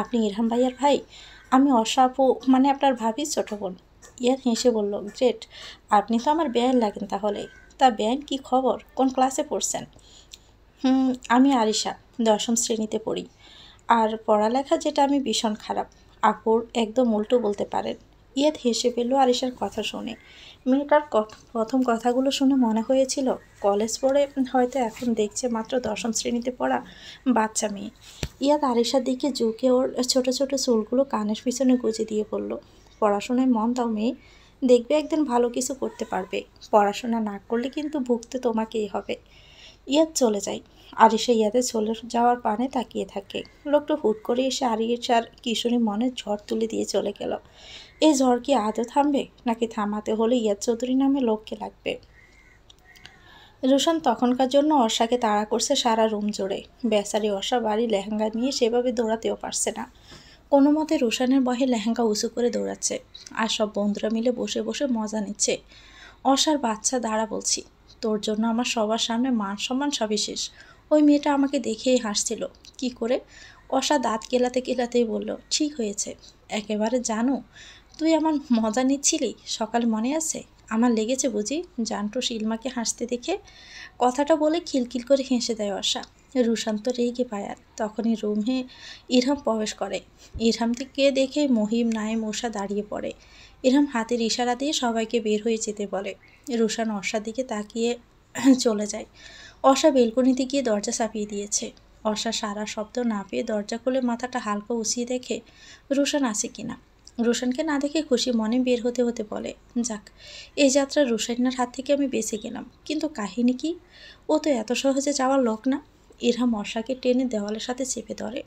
আপনি ইরহাম ভাইয়ার ভাই। আমি অর্ষা আপু, মানে আপনার ভাবির ছোট বোন। ইয়াদ হেসে বলল, গ্রেট, আপনি তো আমার বেয়ান লাগেন তাহলে। তা বেয়ান, কি খবর, কোন ক্লাসে পড়ছেন? আমি আরিশা, 10ম শ্রেণীতে পড়ি। আর পড়ালেখা যেটা আমি ভীষণ খারাপ। আপুর একদম উল্টো বলতে পারেন। ইয়াদ হেসে পেল আরিশার কথা শুনে। মেয়েটার প্রথম কথাগুলো শুনে মনে হয়েছিল কলেজ পড়ে হয়তো এখন দেখছে মাত্র দশম শ্রেণীতে পড়া বাচ্চা মেয়ে। ইয়াদ আরিশার দিকে ঝুঁকে ওর ছোট ছোট চুলগুলো কানের পিছনে গুজে দিয়ে বলল, পড়াশোনায় মন দাও মেয়ে, দেখবে একদিন ভালো কিছু করতে পারবে। পড়াশোনা না করলে কিন্তু ভুগতে তোমাকেই হবে। ইয়াদ চলে যায়। আরিশা ইয়াদে চলে যাওয়ার পানে তাকিয়ে থাকে। লোকটা হুট করে এসে আরিশার কিশোরী মনে ঝড় তুলে দিয়ে চলে গেল। এই ঝড় কি আদৌ থামবে, নাকি থামাতে হলে ইয়াদ চৌধুরী নামে লোককে লাগবে? রোশন তখনকার জন্য অর্ষাকে তাড়া করছে সারা রুম জুড়ে। বেচারি অর্ষা বাড়ি লেহেঙ্গা নিয়ে সেভাবে দৌড়াতেও পারছে না। কোনো মতে রোশনের বহে লেহেঙ্গা উঁচু করে দৌড়াচ্ছে, আর সব বন্ধুরা মিলে বসে বসে মজা নিচ্ছে। অর্ষার বাচ্চা দাঁড়া বলছি, তোর জন্য আমার সবার সামনে মান সম্মান সবই শেষ। ওই মেয়েটা আমাকে দেখেই হাসছিল। কি করে? অর্ষা দাঁত কেলাতে কেলাতেই বলল, ঠিক হয়েছে। একেবারে জানো, তুই আমার মজা নিচ্ছিলি সকালে, মনে আছে? আমার লেগেছে বুঝি জানটু শিলমাকে হাসতে দেখে? কথাটা বলে খিলখিল করে হেসে দেয় অর্ষা। রুশান্ত রেগে পায়। আর তখনই রুমে ইরহাম প্রবেশ করে। ইরহামকে দেখে মহিম, নায়েম, উষা দাঁড়িয়ে পড়ে। ইরহাম হাতের ইশারা দিয়ে সবাইকে বের হয়ে যেতে বলে। রুশান অর্ষার দিকে তাকিয়ে চলে যায়। অর্ষা বেলকনিতে গিয়ে দরজা চাপিয়ে দিয়েছে। অর্ষা সারা শব্দ না পেয়ে দরজা খুলে মাথাটা হালকা উঁচিয়ে দেখে রুশান আছে কিনা। রোশনকে না দেখে খুশি মনে বের হতে হতে বলে, যাক, এই যাত্রা রোশনের হাত থেকে আমি বেঁচে গেলাম। কিন্তু কাহিনী কি? ও তো এত সহজে যাওয়ার লোক না। ইরহাম অর্ষাকে টেনে দেওয়ালের সাথে চেপে ধরে।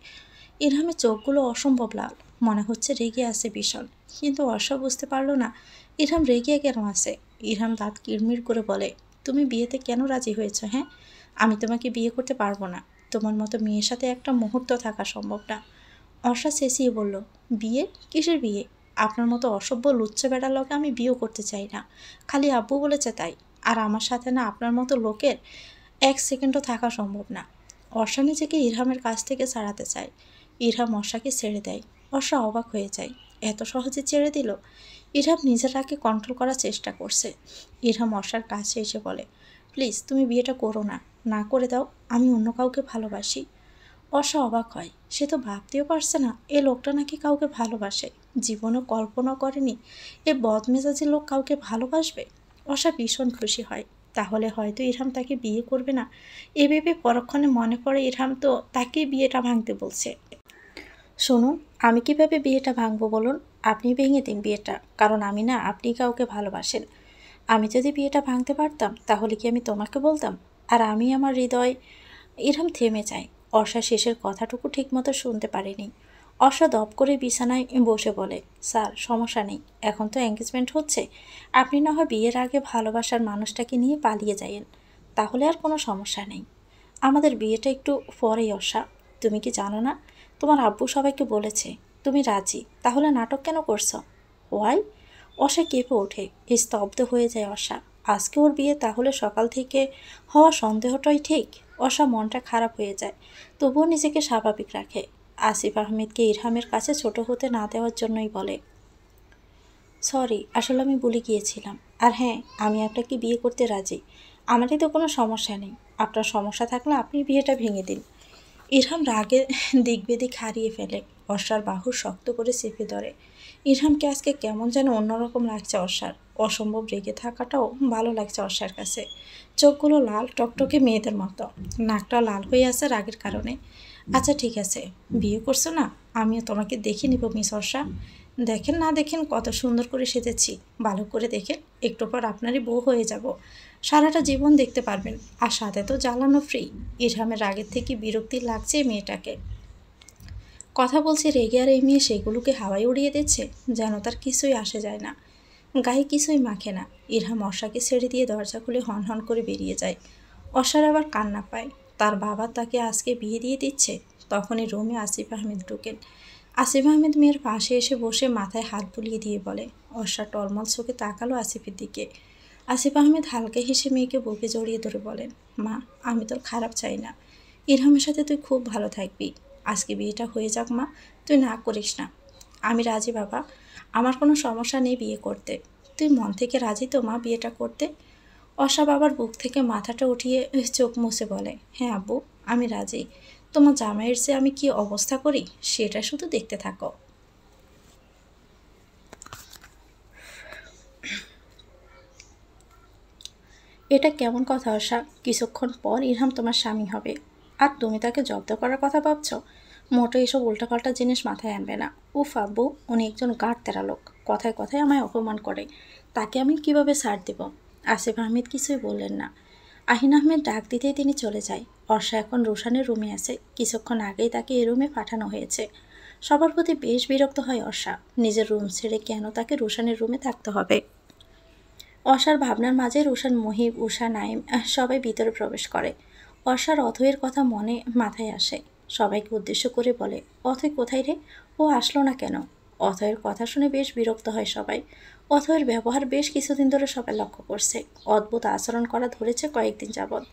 ইরহামের চোখগুলো অসম্ভব লাল, মনে হচ্ছে রেগে আছে ভীষণ। কিন্তু অর্ষা বুঝতে পারল না ইরহাম রেগে কেন আছে। ইরহাম দাঁত কিড়মিড় করে বলে, তুমি বিয়েতে কেন রাজি হয়েছ? হ্যাঁ, আমি তোমাকে বিয়ে করতে পারবো না। তোমার মতো মেয়ের সাথে একটা মুহূর্ত থাকা সম্ভব না। অর্ষা চেঁচিয়ে বলল, বিয়ে? কিসের বিয়ে? আপনার মতো অসভ্য লুচ্চা বেড়ার লোকে আমি বিয়ে করতে চাই না। খালি আব্বু বলেছে তাই। আর আমার সাথে না আপনার মতো লোকের এক সেকেন্ডও থাকা সম্ভব না। অর্ষা নিজেকে ইরহামের কাছ থেকে ছাড়াতে চায়। ইরহাম অর্ষাকে ছেড়ে দেয়। অর্ষা অবাক হয়ে যায়, এত সহজে ছেড়ে দিল। ইরহাম নিজেরাকে কন্ট্রোল করার চেষ্টা করছে। ইরহাম অর্ষার কাছে এসে বলে, প্লিজ তুমি বিয়েটা করো না, না করে দাও, আমি অন্য কাউকে ভালোবাসি। অর্ষা অবাক হয়, সে তো ভাবতেও পারছে না এ লোকটা নাকি কাউকে ভালোবাসে। জীবনও কল্পনা করেনি এ বদমেজাজি লোক কাউকে ভালোবাসবে। অর্ষা ভীষণ খুশি হয়। তাহলে হয়তো ইরহাম তাকে বিয়ে করবে না। এ ভেবে পরক্ষণে মনে পড়ে ইরহাম তো তাকেই বিয়েটা ভাঙতে বলছে। শুনুন, আমি কিভাবে বিয়েটা ভাঙবো বলুন? আপনি ভেঙে দিন বিয়েটা, কারণ আমি না আপনি কাউকে ভালোবাসেন। আমি যদি বিয়েটা ভাঙতে পারতাম তাহলে কি আমি তোমাকে বলতাম? আর আমি আমার হৃদয়। ইরহাম থেমে যায়। অর্ষা শেষের কথাটুকু ঠিকমতো শুনতে পারেনি। অর্ষা দপ করে বিছানায় বসে বলে, স্যার সমস্যা নেই, এখন তো এঙ্গেজমেন্ট হচ্ছে। আপনি না হয় বিয়ের আগে ভালোবাসার মানুষটাকে নিয়ে পালিয়ে যাইয়েন, তাহলে আর কোনো সমস্যা নেই। আমাদের বিয়েটা একটু পরেই অর্ষা। তুমি কি জানো না, তোমার আব্বু সবাইকে বলেছে তুমি রাজি, তাহলে নাটক কেন করছো? ওয়াই? অর্ষা কেঁপে ওঠে, স্তব্ধ হয়ে যায় অর্ষা। আজকে ওর বিয়ে, তাহলে সকাল থেকে হওয়া সন্দেহটাই ঠিক। অর্ষা মনটা খারাপ হয়ে যায়, তবুও নিজেকে স্বাভাবিক রাখে। আসিফ আহমেদকে ইরহামের কাছে ছোট হতে না দেওয়ার জন্যই বলে, সরি, আসলে আমি ভুলে গিয়েছিলাম। আর হ্যাঁ, আমি আপনাকে বিয়ে করতে রাজি। আমারই তো কোনো সমস্যা নেই। আপনার সমস্যা থাকলে আপনি বিয়েটা ভেঙে দিন। ইরহাম রাগে দিক বেদিক হারিয়ে ফেলে। অর্ষার বাহু শক্ত করে চেপে ধরে। ইরহামকে আজকে কেমন যেন অন্যরকম লাগছে অর্ষার। অসম্ভব রেগে থাকাটাও ভালো লাগছে অর্ষার কাছে। চোখগুলো লাল টকটকে মেয়েদের মতো, নাকটা লাল হয়ে আছে রাগের কারণে। আচ্ছা ঠিক আছে, বিয়ে করছো না, আমিও তোমাকে দেখে নিব মিস অর্ষা। দেখেন না দেখেন কত সুন্দর করে সেজেছি, ভালো করে দেখেন, একটু পর আপনারই বউ হয়ে যাব। সারাটা জীবন দেখতে পারবেন, আর সাথে তো জ্বালানো ফ্রি। ইরহামের রাগের থেকে বিরক্তি লাগছে মেয়েটাকে। কথা বলছে রেগে, আর এই মেয়ে সেগুলোকে হাওয়ায় উড়িয়ে দিচ্ছে যেন তার কিছুই আসে যায় না, গায়ে কিছুই মাখে না। ইরহাম অর্ষাকে ছেড়ে দিয়ে দরজা খুলে হন হন করে বেরিয়ে যায়। অর্ষার আবার কান্না পায়। তার বাবা তাকে আজকে বিয়ে দিয়ে দিচ্ছে। তখনই রুমে আসিফ আহমেদ ঢোকেন। আসিফ আহমেদ মেয়ের পাশে এসে বসে মাথায় হাত বুলিয়ে দিয়ে বলে। অর্ষা টলমল চোখে তাকালো আসিফের দিকে। আসিফ আহমেদ হালকা হেসে মেয়েকে বুকে জড়িয়ে ধরে বলেন, মা, আমি তোর খারাপ চাই না। ইরহামের সাথে তুই খুব ভালো থাকবি। আজকে বিয়েটা হয়ে যাক মা, তুই না করিস না। আমি রাজি বাবা, আমার কোনো সমস্যা নেই বিয়ে করতে। তুই মন থেকে রাজি তো মা বিয়েটা করতে? অর্ষা বাবার বুক থেকে মাথাটা উঠিয়ে চোখ মুছে বলে, হ্যাঁ আব্বু, আমি রাজি। তোমার জামাইয়ের যে আমি কি অবস্থা করি সেটা শুধু দেখতে থাকো। এটা কেমন কথা আশা? কিছুক্ষণ পর ইরহাম তোমার স্বামী হবে, আর তুমি তাকে জব্দ করার কথা ভাবছ? মোটে এসব উল্টাপাল্টা জিনিস মাথায় আনবে না। উফ আব্বু, উনি একজন গাঢ় তেরা লোক, কথায় কথায় আমায় অপমান করে, তাকে আমি কিভাবে ছাড় দেব? আসিফ আহমেদ কিছুই বললেন না। আহিন আহমেদ ডাক দিতেই তিনি চলে যায়। অর্ষা এখন রোশানের রুমে আছে, কিছুক্ষণ আগেই তাকে এই রুমে পাঠানো হয়েছে। সবার প্রতি বেশ বিরক্ত হয় অর্ষা, নিজের রুম ছেড়ে কেন তাকে রোশানের রুমে থাকতে হবে। অর্ষার ভাবনার মাঝে রোশান, মহিব, উষা, নাইম সবাই ভিতরে প্রবেশ করে। অর্ষার অথয়ের কথা মনে মাথায় আসে, সবাইকে উদ্দেশ্য করে বলে, অথয় কোথায় রে? ও আসলো না কেন? অথয়ের কথা শুনে বেশ বিরক্ত হয় সবাই। অথয়ের ব্যবহার বেশ কিছুদিন ধরে সবাই লক্ষ্য করছে, অদ্ভুত আচরণ করা ধরেছে কয়েকদিন যাবৎ।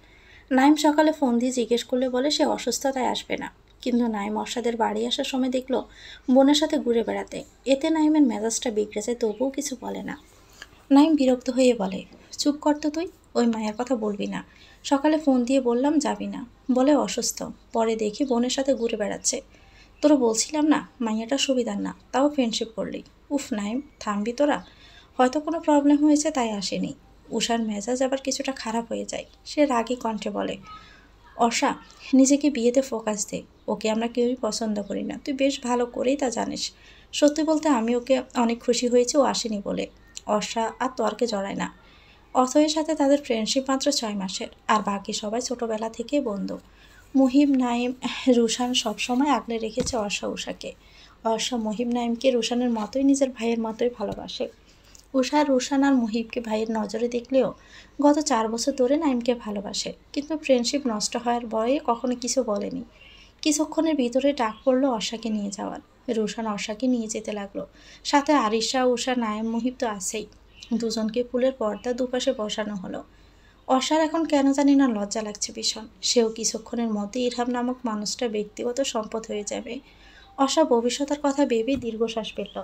নাইম সকালে ফোন দিয়ে জিজ্ঞেস করলে বলে সে অসুস্থতায় আসবে না, কিন্তু নাইম অর্ষাদের বাড়ি আসার সময় দেখলো বোনের সাথে ঘুরে বেড়াতে। এতে নাইমের মেজাজটা বিগড়ে যায়, তবুও কিছু বলে না। নাইম বিরক্ত হয়ে বলে, চুপ কর তো তুই, ওই মায়ের কথা বলবি না। সকালে ফোন দিয়ে বললাম যাবি না, বলে অসুস্থ, পরে দেখি বোনের সাথে ঘুরে বেড়াচ্ছে। তোরা বলছিলাম না মাইয়াটা সুবিধার না, তাও ফ্রেন্ডশিপ করলি। উফ নাইম, থামবি তোরা? হয়তো কোনো প্রবলেম হয়েছে তাই আসেনি। উষার মেজাজ আবার কিছুটা খারাপ হয়ে যায়, সে রাগী কণ্ঠে বলে, অর্ষা, নিজেকে বিয়েতে ফোকাস দে, ওকে আমরা কেউই পছন্দ করি না, তুই বেশ ভালো করেই তা জানিস। সত্যি বলতে আমি ওকে অনেক খুশি হয়েছি ও আসেনি বলে। অর্ষা আর তর্কে জড়ায় না। অথয়ের সাথে তাদের ফ্রেন্ডশিপ মাত্র 6 মাসের, আর বাকি সবাই ছোটবেলা থেকেই বন্ধু। মুহিব, নাইম, রুশান সবসময় আগলে রেখেছে অর্ষা উষাকে। অর্ষা মহিব নাইমকে রুশানের মতোই নিজের ভাইয়ের মতোই ভালোবাসে। উষা রুশান আর মুহিবকে ভাইয়ের নজরে দেখলেও গত 4 বছর ধরে নাইমকে ভালোবাসে, কিন্তু ফ্রেন্ডশিপ নষ্ট হওয়ার ভয়ে কখনো কিছু বলেনি। কিছুক্ষণের ভিতরে ডাক পড়লো অর্ষাকে নিয়ে যাওয়ার। রুশান অর্ষাকে নিয়ে যেতে লাগলো, সাথে আরিশা, উষা, নাইম, মুহিব তো আছেই। দুজনকে ফুলের পর্দা দুপাশে বসানো হলো। অর্ষার এখন কেন জানি না লজ্জা লাগছে ভীষণ, সেও কিছুক্ষণের মধ্যে ইরহাম নামক মানুষটা ব্যক্তিগত সম্পদ হয়ে যাবে। অর্ষা ভবিষ্যতের কথা ভেবে দীর্ঘশ্বাস ফেলল।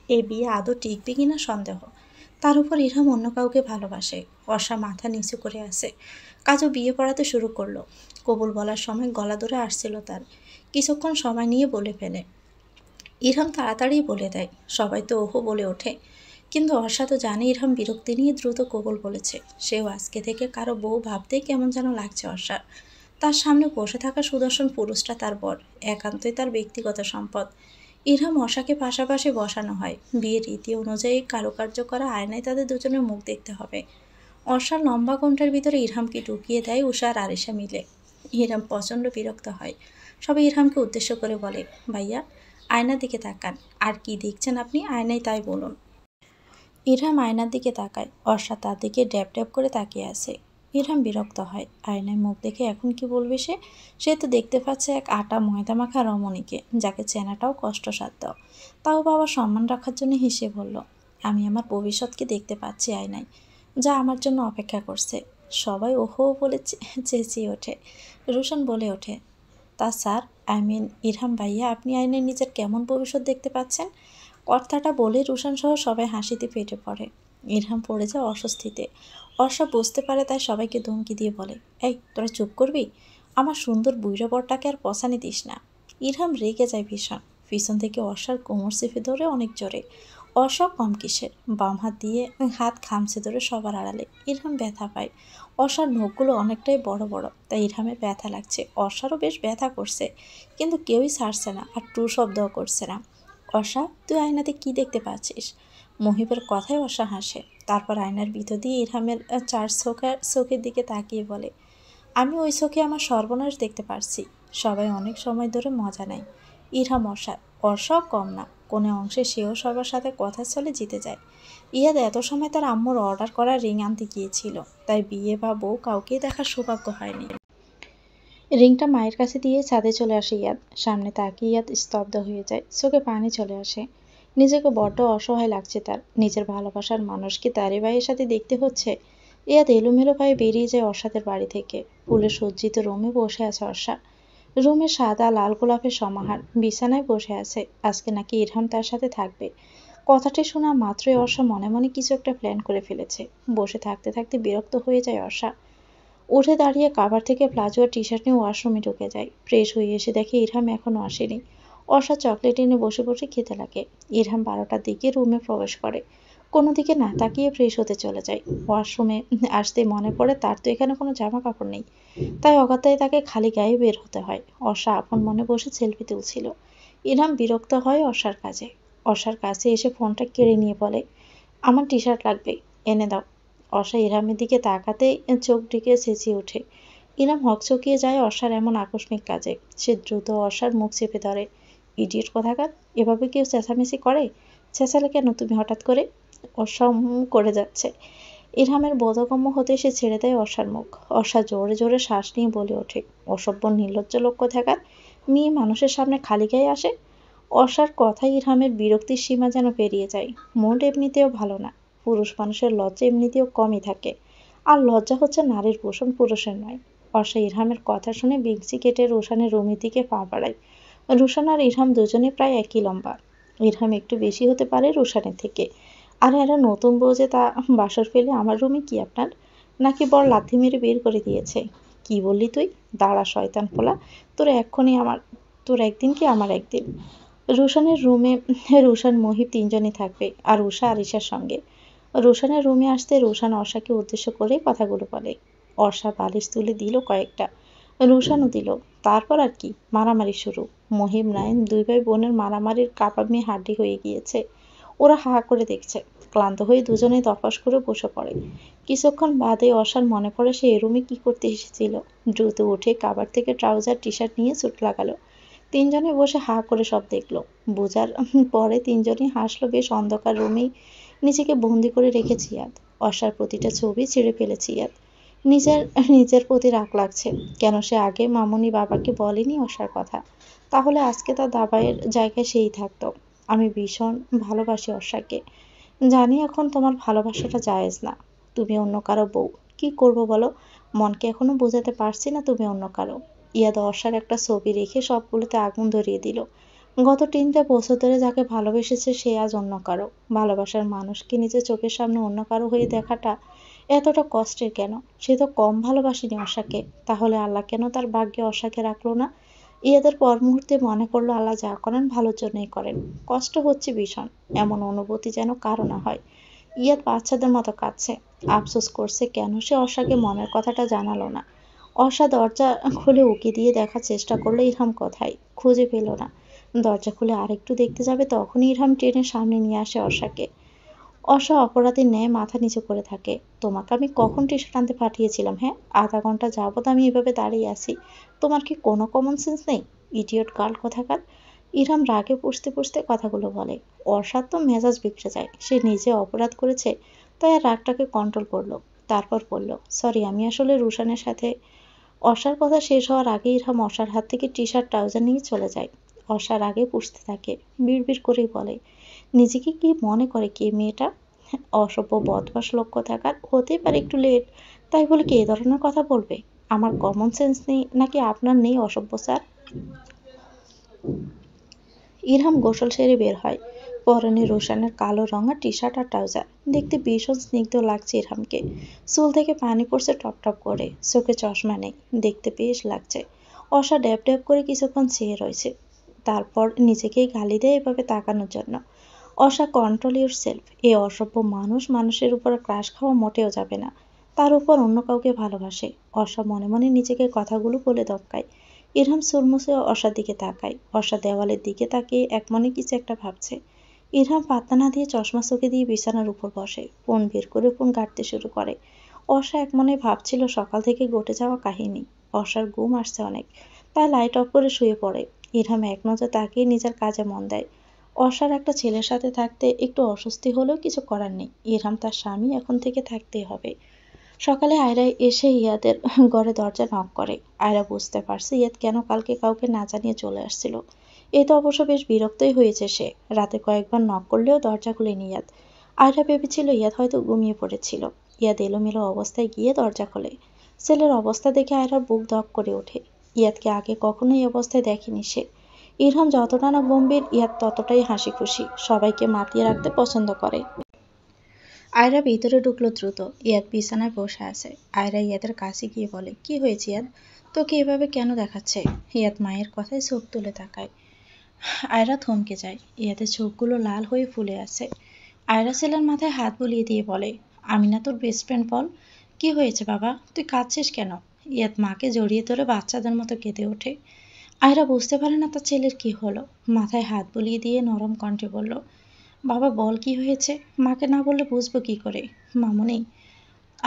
এ বিয়ে আদৌ টিকবে কিনা সন্দেহ। তার উপর ইরহাম অন্য কাউকে ভালোবাসে। অর্ষা মাথা নিচু করে আছে। কাজও বিয়ে পড়াতে শুরু করলো। কবুল বলার সময় গলা ধরে আসছিল তার, কিছুক্ষণ সময় নিয়ে বলে ফেলে। ইরহাম তাড়াতাড়ি বলে দেয়, সবাই তো ওহো বলে ওঠে। কিন্তু অর্ষা তো জানে ইরহাম বিরক্তি নিয়ে দ্রুত কবুল বলেছে। সেও আজকে থেকে কারো বউ ভাবতেই কেমন যেন লাগছে অর্ষার। তার সামনে বসে থাকা সুদর্শন পুরুষটা তার বর, একান্তই তার ব্যক্তিগত সম্পদ। ইরহাম অর্ষাকে পাশাপাশি বসানো হয়। বিয়ের রীতি অনুযায়ী কারুকার্য করা আয়নায় তাদের দুজনের মুখ দেখতে হবে। অর্ষার লম্বা ঘণ্টার ভিতরে ইরহামকে ঢুকিয়ে দেয় উষা আর আরিশা মিলে। ইরহাম প্রচণ্ড বিরক্ত হয়। সবাই ইরহামকে উদ্দেশ্য করে বলে, ভাইয়া আয়নার দিকে তাকান, আর কি দেখছেন আপনি, আয়নায় তাই বলুন। ইরহাম আয়নার দিকে তাকায়, অর্ষা তার দিকে ড্যাব ড্যাব করে তাকিয়ে আছে। ইরহাম বিরক্ত হয়, আয়নায় মুখ দেখে এখন কি বলবে সে? সে তো দেখতে পাচ্ছে এক আটা ময়দা মাখা রমণীকে, যাকে চেনাটাও কষ্টসাধ্য। তাও বাবা সম্মান রাখার জন্য হেসে বলল, আমি আমার ভবিষ্যৎকে দেখতে পাচ্ছি আয়নায়, যা আমার জন্য অপেক্ষা করছে। সবাই ওহো বলে চেঁচিয়ে ওঠে। রোশন বলে ওঠে, তা স্যার, ইরহাম ভাইয়া, আপনি আয়নায় নিজের কেমন ভবিষ্যৎ দেখতে পাচ্ছেন? কথাটা বলে রুশান সহ সবাই হাসিতে ফেটে পড়ে। ইরহাম পড়ে যায় অস্বস্তিতে। অর্ষা বুঝতে পারে, তাই সবাইকে ধমকি দিয়ে বলে, এই তোরা চুপ করবি, আমার সুন্দর বুইড়া বরটাকে আর পছানি দিস না। ইরহাম রেগে যায় ভীষণ। পিছন থেকে অর্ষার কোমর চেপে ধরে অনেক জোরে। অর্ষা কম কিসের, বাম হাত দিয়ে হাত খামচে ধরে সবার আড়ালে। ইরহাম ব্যথা পায়। অর্ষার নখগুলো অনেকটাই বড় বড়, তাই ইরহামের ব্যথা লাগছে। অর্ষারও বেশ ব্যথা করছে, কিন্তু কেউই ছাড়ছে না, আর টু শব্দও করছে না। অর্ষা, তুই আয়নাতে কি দেখতে পাচ্ছিস? মহিবের কথায় অর্ষা হাসে। তারপর আয়নার ভিতর দিয়ে ইরহামের 4 চোখের দিকে তাকিয়ে বলে, আমি ওই চোখে আমার সর্বনাশ দেখতে পারছি। সবাই অনেক সময় ধরে মজা নেয়। ইরহাম অর্ষা, অর্ষাও কম না, কোনো অংশে সেও সবার সাথে কথা চলে জিতে যায়। ইয়াদ এত সময় তার আম্মুর অর্ডার করা রিং আনতে গিয়েছিল, তাই বিয়ে বা বউ কাউকেই দেখার সৌভাগ্য হয়নি। রিংটা মায়ের কাছে দিয়ে ছাদে চলে আসে ইয়াদ। সামনে তাকিয়ে ইয়াদ স্তব্ধ হয়ে যায়, চোখে পানি চলে আসে। নিজেকে বড্ড অসহায় লাগছে তার। নিজের ভালোবাসার মানুষকে তারই ভাইয়ের সাথে দেখতে হচ্ছে। ইয়াদ এলোমেলো পায়ে বেরিয়ে যায় অর্ষাদের বাড়ি থেকে। ফুলে সজ্জিত রুমে বসে আছে অর্ষা। রুমে সাদা লাল গোলাপের সমাহার, বিছানায় বসে আছে। আজকে নাকি ইরহাম তার সাথে থাকবে। কথাটি শোনা মাত্রই অর্ষা মনে মনে কিছু একটা প্ল্যান করে ফেলেছে। বসে থাকতে থাকতে বিরক্ত হয়ে যায় অর্ষা। উঠে দাঁড়িয়ে কাভার থেকে প্লাজো আর টি শার্ট নিয়ে ওয়াশরুমে ঢুকে যায়। ফ্রেশ হয়ে এসে দেখে ইরহাম এখনো আসেনি। অর্ষা চকলেট এনে বসে বসে খেতে লাগে। ইরহাম 12টার দিকে রুমে প্রবেশ করে, কোনো দিকে না তাকিয়ে ফ্রেশ হতে চলে যায়। ওয়াশরুমে আসতেই মনে পড়ে তার তো এখানে কোনো জামা কাপড় নেই, তাই অগত্যাই তাকে খালি গায়ে বের হতে হয়। অর্ষা আপন মনে বসে সেলফি তুলছিল। ইরহাম বিরক্ত হয় অর্ষার কাজে। অর্ষার কাছে এসে ফোনটা কেড়ে নিয়ে বলে, আমার টি শার্ট লাগবে, এনে দাও। অর্ষা ইরহামের দিকে তাকাতেই চোখ ঢেকে চেঁচিয়ে ওঠে। ইরহাম হকচকিয়ে যায় অর্ষার এমন আকস্মিক কাজে। সে দ্রুত অর্ষার মুখ চেপে ধরে। ইডিয়েট কোথাকার, এভাবে কেউ চেঁচামেচি করে? চেঁচালে কেন তুমি হঠাৎ করে? অর্ষা করে যাচ্ছে। ইরহামের বোধগম্য হতে সে ছেড়ে দেয় অর্ষার মুখ। অর্ষা জোরে জোরে শ্বাস নিয়ে বলে ওঠে, অসভ্য নির্লজ্জ লোক কোথাকার, মেয়ে মানুষের সামনে খালি গায়ে আসে। অর্ষার কথায় ইরহামের বিরক্তির সীমা যেন পেরিয়ে যায়। মুড এমনিতেও ভালো না, পুরুষ মানুষের লজ্জা এমনিতেও কমই থাকে, আর লজ্জা হচ্ছে নারীর ভূষণ, পুরুষের নয়। অর্ষা ইরহামের কথা শুনে বিংসি কেটে রুশানের রুমের দিকে পা বাড়ায়। রুশান আর ইরহাম দুজনে প্রায় একই লম্বা। ইরহাম একটু বেশি হতে পারে রুশানের থেকে। আর এরা নতুন বউ যে, তা বাসর ফেলে আমার রুমে কি আপনার? নাকি বর লাথি মেরে বের করে দিয়েছে? কি বললি তুই? দাঁড়া শয়তান পোলা, তোর একদিন কি আমার একদিন। রুশানের রুমে রুশান, মহিব তিনজনই থাকবে, আর উষা আরিশার সঙ্গে। রুশানের রুমে আসতে রুশান অর্ষাকে উদ্দেশ্য করেই কথাগুলো বলে। অর্ষা বালিশ তুলে দিল কয়েকটা, রুশানও দিল। তারপর আর কি, মারামারি শুরু। মহিম নাইন দুই ভাই বোনের মারামারির কাবাব হাড্ডি হয়ে গিয়েছে। ওরা হা করে দেখছে। ক্লান্ত হয়ে দুজনে তফাস করে বসে পড়ে। কিছুক্ষণ বাদে অর্ষার মনে পড়ে সে এ রুমে কি করতে এসেছিল। দ্রুত উঠে কাবার থেকে ট্রাউজার টি শার্ট নিয়ে ছুট লাগালো। তিনজনে বসে হা করে সব দেখলো। বোঝার পরে তিনজনই হাসলো। বেশ অন্ধকার রুমেই নিজেকে বন্দি করে রেখেছে ইয়াদ। অর্ষার প্রতিটা ছবি ছিঁড়ে ফেলেছে ইয়াদ। নিজের নিজের প্রতি রাগ লাগছে। কেন সে আগে মামুনি বাবাকে বলেনি অর্ষার কথা? তাহলে আজকে তার দাবাইয়ের জায়গায় সেই থাকতো। আমি ভীষণ ভালোবাসি অর্ষাকে। জানি এখন তোমার ভালোবাসাটা জায়েজ না। তুমি অন্য কারো বউ। কি করব বলো? মনকে এখনো বোঝাতে পারছি না তুমি অন্য কারো। ইয়াদ অর্ষার একটা ছবি রেখে সবগুলোতে আগুন ধরিয়ে দিল। গত 3টা বছর ধরে যাকে ভালোবেসেছে সে আজ অন্য কারো। ভালোবাসার মানুষকে নিজের চোখের সামনে অন্য কারো হয়ে দেখাটা এতটা কষ্টের কেন? সে তো কম ভালোবাসেনি অর্ষাকে। তাহলে আল্লাহ কেন তার ভাগ্যে অর্ষাকে রাখলো না? ইয়াদের পর মুহূর্তে মনে পড়লো আল্লাহ যা করেন ভালোর জন্যই করেন। কষ্ট হচ্ছে ভীষণ। এমন অনুভূতি যেন কারো না হয়। ইয়াদ বাচ্চাদের মতো কাঁদছে। আফসোস করছে কেন সে অর্ষাকে মনের কথাটা জানালো না। অর্ষা দরজা খুলে উকি দিয়ে দেখার চেষ্টা করলো ইরহাম কোথায়। খুঁজে পেল না। দরজা খুলে আরেকটু দেখতে যাবে তখনই ইরহাম টেনে সামনে নিয়ে আসে অর্ষাকে। অর্ষা অপরাধীর ন্যায় মাথা নিচু করে থাকে। তোমাকে আমি কখন টি শার্ট আনতে পাঠিয়েছিলাম? হ্যাঁ, আধা ঘন্টা যাবত আমি এভাবে দাঁড়িয়ে আছি। তোমার কি কোনো কমন সেন্স নেই? ইডিয়ট গার্ল কোথাকার। ইরহাম রাগে পুষতে পুষতে কথাগুলো বলে। অর্ষার তো মেজাজ বিগড়ে যায়। সে নিজে অপরাধ করেছে, তাই আর রাগটাকে কন্ট্রোল করলো। তারপর বলল, সরি, আমি আসলে রুশানের সাথে। অর্ষার কথা শেষ হওয়ার আগে ইরহাম অর্ষার হাত থেকে টি শার্ট ট্রাউজার নিয়ে চলে যায়। অর্ষা রাগে পুষতে থাকে। বিড়বিড় করেই বলে, নিজেকে কি মনে করে কে মেয়েটা? অসভ্য বদমাস লোক কোথাকার। হতেই পারে একটু লেট, তাই বলে কি এ ধরনের কথা বলবে? আমার কমন সেন্স নেই নাকি আপনার নেই অসভ্য স্যার? ইরহাম গোসল সেরে বের হয়। পরনে রোশানের কালো রঙা টি শার্ট আর ট্রাউজার। দেখতে ভীষণ স্নিগ্ধ লাগছে ইরহামকে। চুল থেকে পানি পড়ছে টপ টপ করে। চোখে চশমা নেই, দেখতে বেশ লাগছে। অর্ষা ড্যাব ড্যাব করে কিছুক্ষণ চেয়ে রয়েছে। তারপর নিজেকেই গালি দেয় এভাবে তাকানোর জন্য। Orsha, control your self. এই অসভ্য মানুষ মানুষের উপর ক্রাশ খাওয়া মোটেও যাবে না। তার উপর অন্য কাউকে ভালোবাসে। অর্ষা মনে মনে নিজেকে কথাগুলো বলে দমকায়। ইরহাম সুরমুসে অর্ষার দিকে তাকায়। অর্ষা দেওয়ালের দিকে তাকিয়ে একমনে কিছু একটা ভাবছে। ইরহাম পাত্তা না দিয়ে চশমা চোখে দিয়ে বিছানার উপর বসে। ফোন বের করে ফোন ঘাঁটতে শুরু করে। অর্ষা একমনে ভাবছিল সকাল থেকে ঘটে যাওয়া কাহিনী। অর্ষার ঘুম আসছে অনেক, তাই লাইট অফ করে শুয়ে পড়ে। ইরহাম এক নজর তাকিয়ে নিজের কাজে মন দেয়। অর্ষার একটা ছেলের সাথে থাকতে একটু অস্বস্তি হলেও কিছু করার নেই। ইরহাম তার স্বামী, এখন থেকে থাকতেই হবে। সকালে আয়রা এসে ইয়াদের ঘরে দরজা নক করে। আয়রা বুঝতে পারছে ইয়াদ কেন কালকে কাউকে না জানিয়ে চলে আসছিল। এতে অবশ্য বেশ বিরক্তই হয়েছে সে। রাতে কয়েকবার নক করলেও দরজা খুলেনি ইয়াদ। আয়রা ভেবেছিল ইয়াদ হয়তো ঘুমিয়ে পড়েছিল। ইয়াদ এলোমেলো অবস্থায় গিয়ে দরজা খোলে। ছেলের অবস্থা দেখে আয়রার বুক ধক করে ওঠে। ইয়াদকে আগে কখনো এই অবস্থায় দেখেনি সে। ইরহাম যতটা না গম্ভীর, ইয়াদ ততটাই হাসি খুশি, সবাইকে মাতিয়ে রাখতে পছন্দ করে। আয়রা ভিতরে ঢুকলো দ্রুত। ইয়াদ বিছানায় বসে আছে। আয়রা ইয়াদের কাছে গিয়ে বলে, কি হয়েছে ইয়াদ, তোকে এভাবে কেন দেখাচ্ছে? ইয়াদ মায়ের কথায় চোখ তুলে তাকায়। আয়রা থমকে যায়। ইয়াদের চোখগুলো লাল হয়ে ফুলে আছে। আয়রা ছেলের মাথায় হাত বুলিয়ে দিয়ে বলে, আমি না তোর বেস্ট ফ্রেন্ড বল, কি হয়েছে বাবা, তুই কাঁদছিস কেন? ইয়াদ মাকে জড়িয়ে ধরে বাচ্চাদের মতো কেঁদে ওঠে। আয়রা বুঝতে পারে না তার ছেলের কি হলো। মাথায় হাত বুলিয়ে দিয়ে নরম কণ্ঠে বলল, বাবা বল কি হয়েছে, মাকে না বললে বুঝবো কি করে? মামুনি,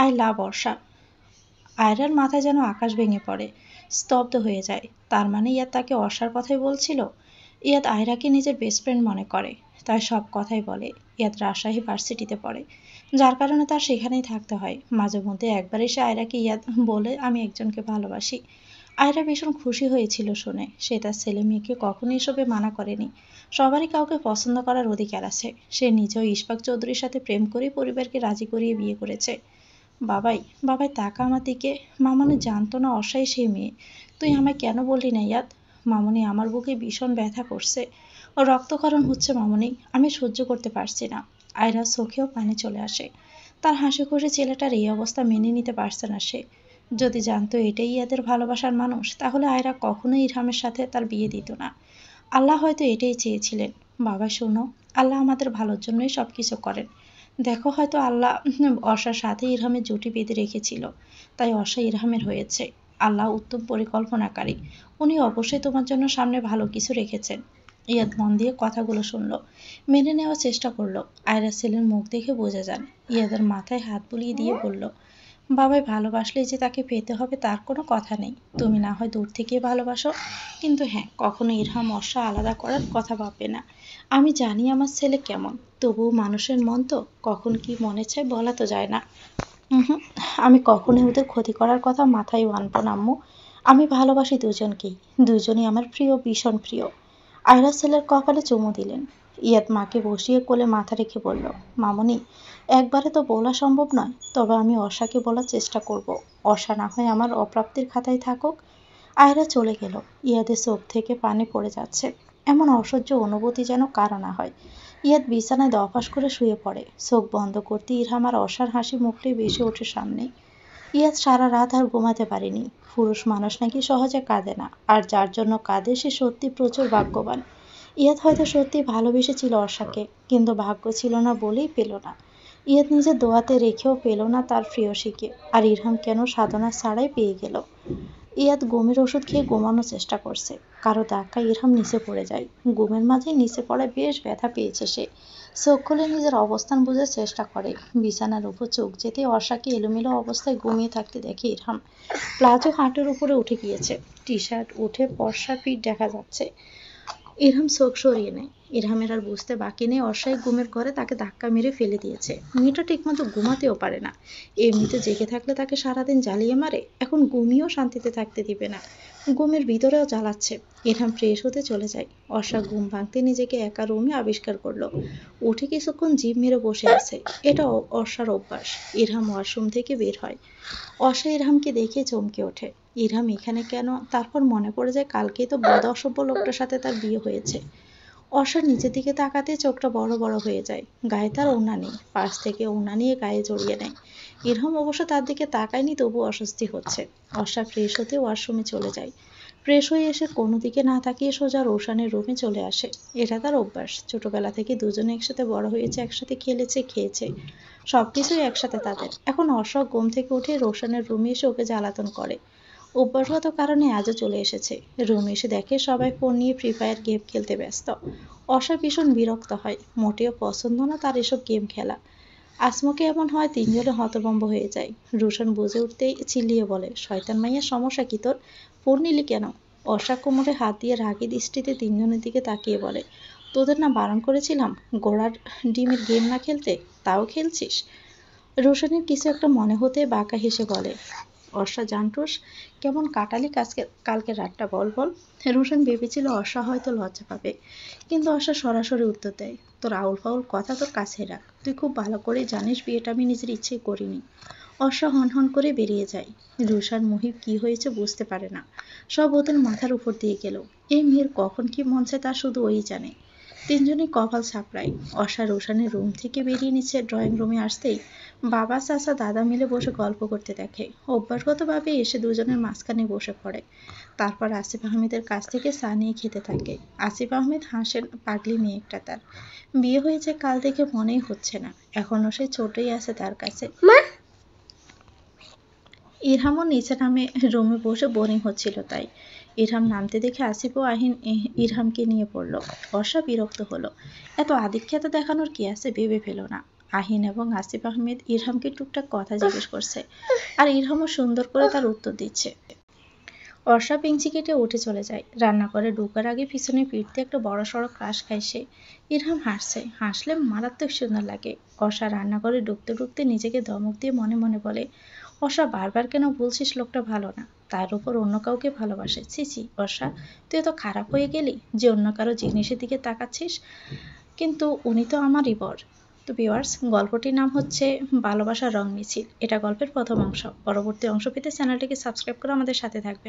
আই লাভ বর্ষা। আয়রার মাথায় যেন আকাশ ভেঙে পড়ে, স্তব্ধ হয়ে যায়। তার মানে ইয়াদ তাকে অর্ষার কথাই বলছিল। ইয়াদ আয়রাকে নিজের বেস্ট ফ্রেন্ড মনে করে, তাই সব কথাই বলে। ইয়াদ রাজশাহী ভার্সিটিতে পড়ে, যার কারণে তার সেখানেই থাকতে হয়। মাঝে মধ্যে একবার এসে আয়রাকে ইয়াদ বলে, আমি একজনকে ভালোবাসি। আয়রা ভীষণ খুশি হয়েছিল শুনে। সে তার ছেলে মেয়েকে কখনো এসবে মানা করেনি। সবারই কাউকে পছন্দ করার অধিকার আছে। সে নিজেও ইশফাক চৌধুরীর সাথে প্রেম করে পরিবারকে রাজি করিয়ে বিয়ে করেছে। বাবাই, বাবাই তাকা আমার দিকে। মামনি জানতো না অসাই সেই মেয়ে। তুই আমায় কেন বললি না ইয়াদ? মামনি, আমার বুকে ভীষণ ব্যথা করছে, ও রক্তক্ষরণ হচ্ছে মামনি, আমি সহ্য করতে পারছি না। আয়রার চোখেও পানি চলে আসে। তার হাসি খুশি ছেলেটার এই অবস্থা মেনে নিতে পারছে না সে। যদি জানতো এটাই ইয়াদের ভালোবাসার মানুষ, তাহলে আয়রা কখনোই ইরহামের সাথে তার বিয়ে দিত না। আল্লাহ হয়তো এটাই চেয়েছিলেন। বাবা শোনো, আল্লাহ আমাদের ভালোর জন্যই সবকিছু করেন। দেখো, হয়তো আল্লাহ অর্ষার সাথে ইরহামের জুটি বেঁধে রেখেছিল, তাই অর্ষা ইরহামের হয়েছে। আল্লাহ উত্তম পরিকল্পনাকারী, উনি অবশ্যই তোমার জন্য সামনে ভালো কিছু রেখেছেন। ইয়াদ মন দিয়ে কথাগুলো শুনলো, মেনে নেওয়ার চেষ্টা করলো। আয়রা ছেলের মুখ দেখে বোঝা যান। ইয়াদের মাথায় হাত বুলিয়ে দিয়ে বলল, বাবাই ভালোবাসলে যে তাকে পেতে হবে তার কোনো কথা নেই। তুমি না হয় দূর থেকে ভালোবাসো, কিন্তু হ্যাঁ, কখনো ইরহাম অর্ষা আলাদা করার কথা ভাববে না। আমি জানি আমার ছেলে কেমন, তবুও মানুষের মন তো, কখন কি মনে চায় বলা তো যায় না। হুম, আমি কখনোই ওদের ক্ষতি করার কথা মাথায় আনবো না আম্মু। আমি ভালোবাসি দুজনকেই, দুজনই আমার প্রিয়, ভীষণ প্রিয়। আয়রা ছেলের কপালে চুমু দিলেন। ইয়াদ মাকে বসিয়ে কোলে মাথা রেখে বলল, মামনি, একবারে তো বলা সম্ভব নয়, তবে আমি অর্ষাকে বলার চেষ্টা করব। অর্ষা না হয় আমার অপ্রাপ্তির খাতায় থাকুক। আয়রা চলে গেল। ইয়াদের চোখ থেকে পানি পড়ে যাচ্ছে। এমন অসহ্য অনুভূতি যেন কারো না হয়। ইয়াদ বিছানায় দফাস করে শুয়ে পড়ে। চোখ বন্ধ করতে ইরহাম আর অর্ষার হাসি মুখটাই বেশি ওঠে সামনে। ইয়াদ সারা রাত আর ঘুমাতে পারেনি। পুরুষ মানুষ নাকি সহজে কাঁদে না, আর যার জন্য কাঁদে সে সত্যি প্রচুর ভাগ্যবান। ইয়াদ হয়তো সত্যি ভালোবেসেছিল অর্ষাকে, কিন্তু ভাগ্য ছিল না বলেই পেল না। ইয়াদ নিজের দোয়াতে রেখেও পেল না তার প্রেয়সীকে, আর ইরহাম কেন সাধনা ছাড়াই পেয়ে গেল। ইয়াদ ঘুমের ওষুধ খেয়ে ঘুমানোর চেষ্টা করছে, কারো ধাক্কায় ইরহাম নিচে পড়ে যায়। ঘুমের মাঝে নিচে পড়ায় বেশ ব্যথা পেয়েছে সে। চোখ খুলে নিজের অবস্থান বোঝার চেষ্টা করে। বিছানার উপর চোখ যেতে অর্ষাকে এলোমেলো অবস্থায় ঘুমিয়ে থাকতে দেখে ইরহাম। প্লাজো হাঁটুর উপরে উঠে গিয়েছে, টি শার্ট উঠে ফর্সা পিঠ দেখা যাচ্ছে। ইরহাম চোখ সরিয়ে নেয়। ইরহামের আর বুঝতে বাকি নেই অস্বাভাবিক ঘুমের ঘরে তাকে ধাক্কা মেরে ফেলে দিয়েছে। মেয়েটা ঠিকমতো ঘুমাতেও পারে না। এমনিতে জেগে থাকলে তাকে সারাদিন জ্বালিয়ে মারে, এখন ঘুমিয়েও শান্তিতে থাকতে দিবে না। ঘুমের ভিতরেও জ্বালাচ্ছে। ইরহাম ফ্রেশ হতে চলে যায়। অর্ষা ঘুম ভাঙতে নিজেকে একা রুমে আবিষ্কার করলো। উঠে কিছুক্ষণ জিভ মেরে বসে আছে। এটা অর্ষার অভ্যাস। ইরহাম ওয়াশরুম থেকে বের হয়। অর্ষা ইরহামকে দেখে চমকে ওঠে। ইরহাম এখানে কেন? তারপর মনে পড়ে যায় কালকেই তো বদ অসভ্য লোকটার সাথে তার বিয়ে হয়েছে। অর্ষার নিচের দিকে তাকাতে চোখটা বড় বড় হয়ে যায়। গায়ে তার ওড়না নেই। পাশ থেকে ওড়না নিয়ে গায়ে জড়িয়ে নেয়। ইরহাম অবশ্য তার দিকে তাকায়নি, তবু অস্বস্তি হচ্ছে। অর্ষা ফ্রেশ হতে ওয়াশরুমে চলে যায়। ফ্রেশ হয়ে এসে কোনো দিকে না তাকিয়ে সোজা রোশানের রুমে চলে আসে। এটা তার অভ্যাস। ছোটবেলা থেকে দুজনে একসাথে বড় হয়েছে, একসাথে খেলেছে, খেয়েছে, সবকিছুই একসাথে তাদের। এখন অর্ষা ঘুম থেকে উঠে রোশানের রুমে এসে ওকে জ্বালাতন করে। অভ্যাসগত কারণে আজও চলে এসেছে। রুমে এসে দেখে সবাই ফোন নিয়ে ফ্রি ফায়ার গেম খেলতে ব্যস্ত। অর্ষা ভীষণ বিরক্ত হয়। মোটেও পছন্দ না তার এসব গেম খেলা। আসমকে এমন হয় তিনজনে হতভম্ব হয়ে যায়। রোশন বুঝে উঠতেই চিল্লিয়ে বলে, শয়তান মাইয়ার সমস্যা কি তোর? ফোন নিলি কেন? অর্ষা কোমরে হাত দিয়ে রাগী দৃষ্টিতে তিনজনের দিকে তাকিয়ে বলে, তোদের না বারণ করেছিলাম ঘোড়ার ডিমের গেম না খেলতে, তাও খেলছিস? রোশনের কিছু একটা মনে হতে বাঁকা হেসে বলে, অর্ষা জানতোস কেমন কাটালি কালকে রাতটা, বল বল। রোশন ভেবেছিল অর্ষা হয়তো লজ্জা পাবে, কিন্তু অর্ষা সরাসরি উত্তর দেয়, তোর আউল ফাউল কথা তোর কাছে রাখ, তুই খুব ভালো করে জানিস বিয়েটা আমি নিজের ইচ্ছেই করিনি। অর্ষা হন হন করে বেরিয়ে যায়। রোশন মুহিব কি হয়েছে বুঝতে পারে না। সব ওদের মাথার উপর দিয়ে গেল। এই মেয়ের কখন কি মন চায় তা শুধু ওই জানে। তিনজনই কপাল চাপড়ায়। অর্ষা রোশানের রুম থেকে বেরিয়ে নিচ্ছে, ড্রয়িং রুমে আসতেই বাবা চাচা দাদা মিলে বসে গল্প করতে দেখে। অভ্যাসগতভাবে এসে দুজনের মাঝখানে বসে পড়ে। তারপর আসিফ আহমেদের কাছ থেকে চা নিয়ে খেতে থাকে। আসিফ আহমেদ হাসেন, পাগলি মেয়ে একটা তার। বিয়ে হয়েছে কাল দেখে মনেই হচ্ছে না, এখনো সে ছোটই আছে তার কাছে। ইরহামও নিচে নামে, রুমে বসে বোরিং হচ্ছিল তাই। ইরহাম নামতে দেখে আসিফ ও আহিন ইরহামকে নিয়ে পড়ল। অর্ষা বিরক্ত হলো, এত আধিক্যতা দেখানোর কি আছে ভেবে পেল না। আহিন এবং আসিফ আহমেদ ইরহামকে টুকটাক কথা জিজ্ঞেস করছে, আর ইরহামও সুন্দর করে তার উত্তর দিচ্ছে। অর্ষা পেঞ্চি কেটে উঠে চলে যায়। রান্নাঘরে ঢোকার আগে পিছনে ফিরতে একটা বড় সড়ো ক্রাশ খায় সে। ইরহাম হাসছে, হাসলে মারাত্মক সুন্দর লাগে। অর্ষা রান্নাঘরে ঢুকতে ঢুকতে নিজেকে ধমক দিয়ে মনে মনে বলে, অর্ষা বারবার কেন বলছিস লোকটা ভালো না, তার উপর অন্য কাউকে ভালোবাসে। ছি ছি অর্ষা, তুই এত খারাপ হয়ে গেলি যে অন্য কারো জিনিসের দিকে তাকাচ্ছিস, কিন্তু উনি তো আমারই বর। তো ভিউয়ার্স, গল্পটির নাম হচ্ছে ভালোবাসার রং মিছিল। এটা গল্পের প্রথম অংশ। পরবর্তী অংশ পেতে চ্যানেলটিকে সাবস্ক্রাইব করে আমাদের সাথে থাকবেন।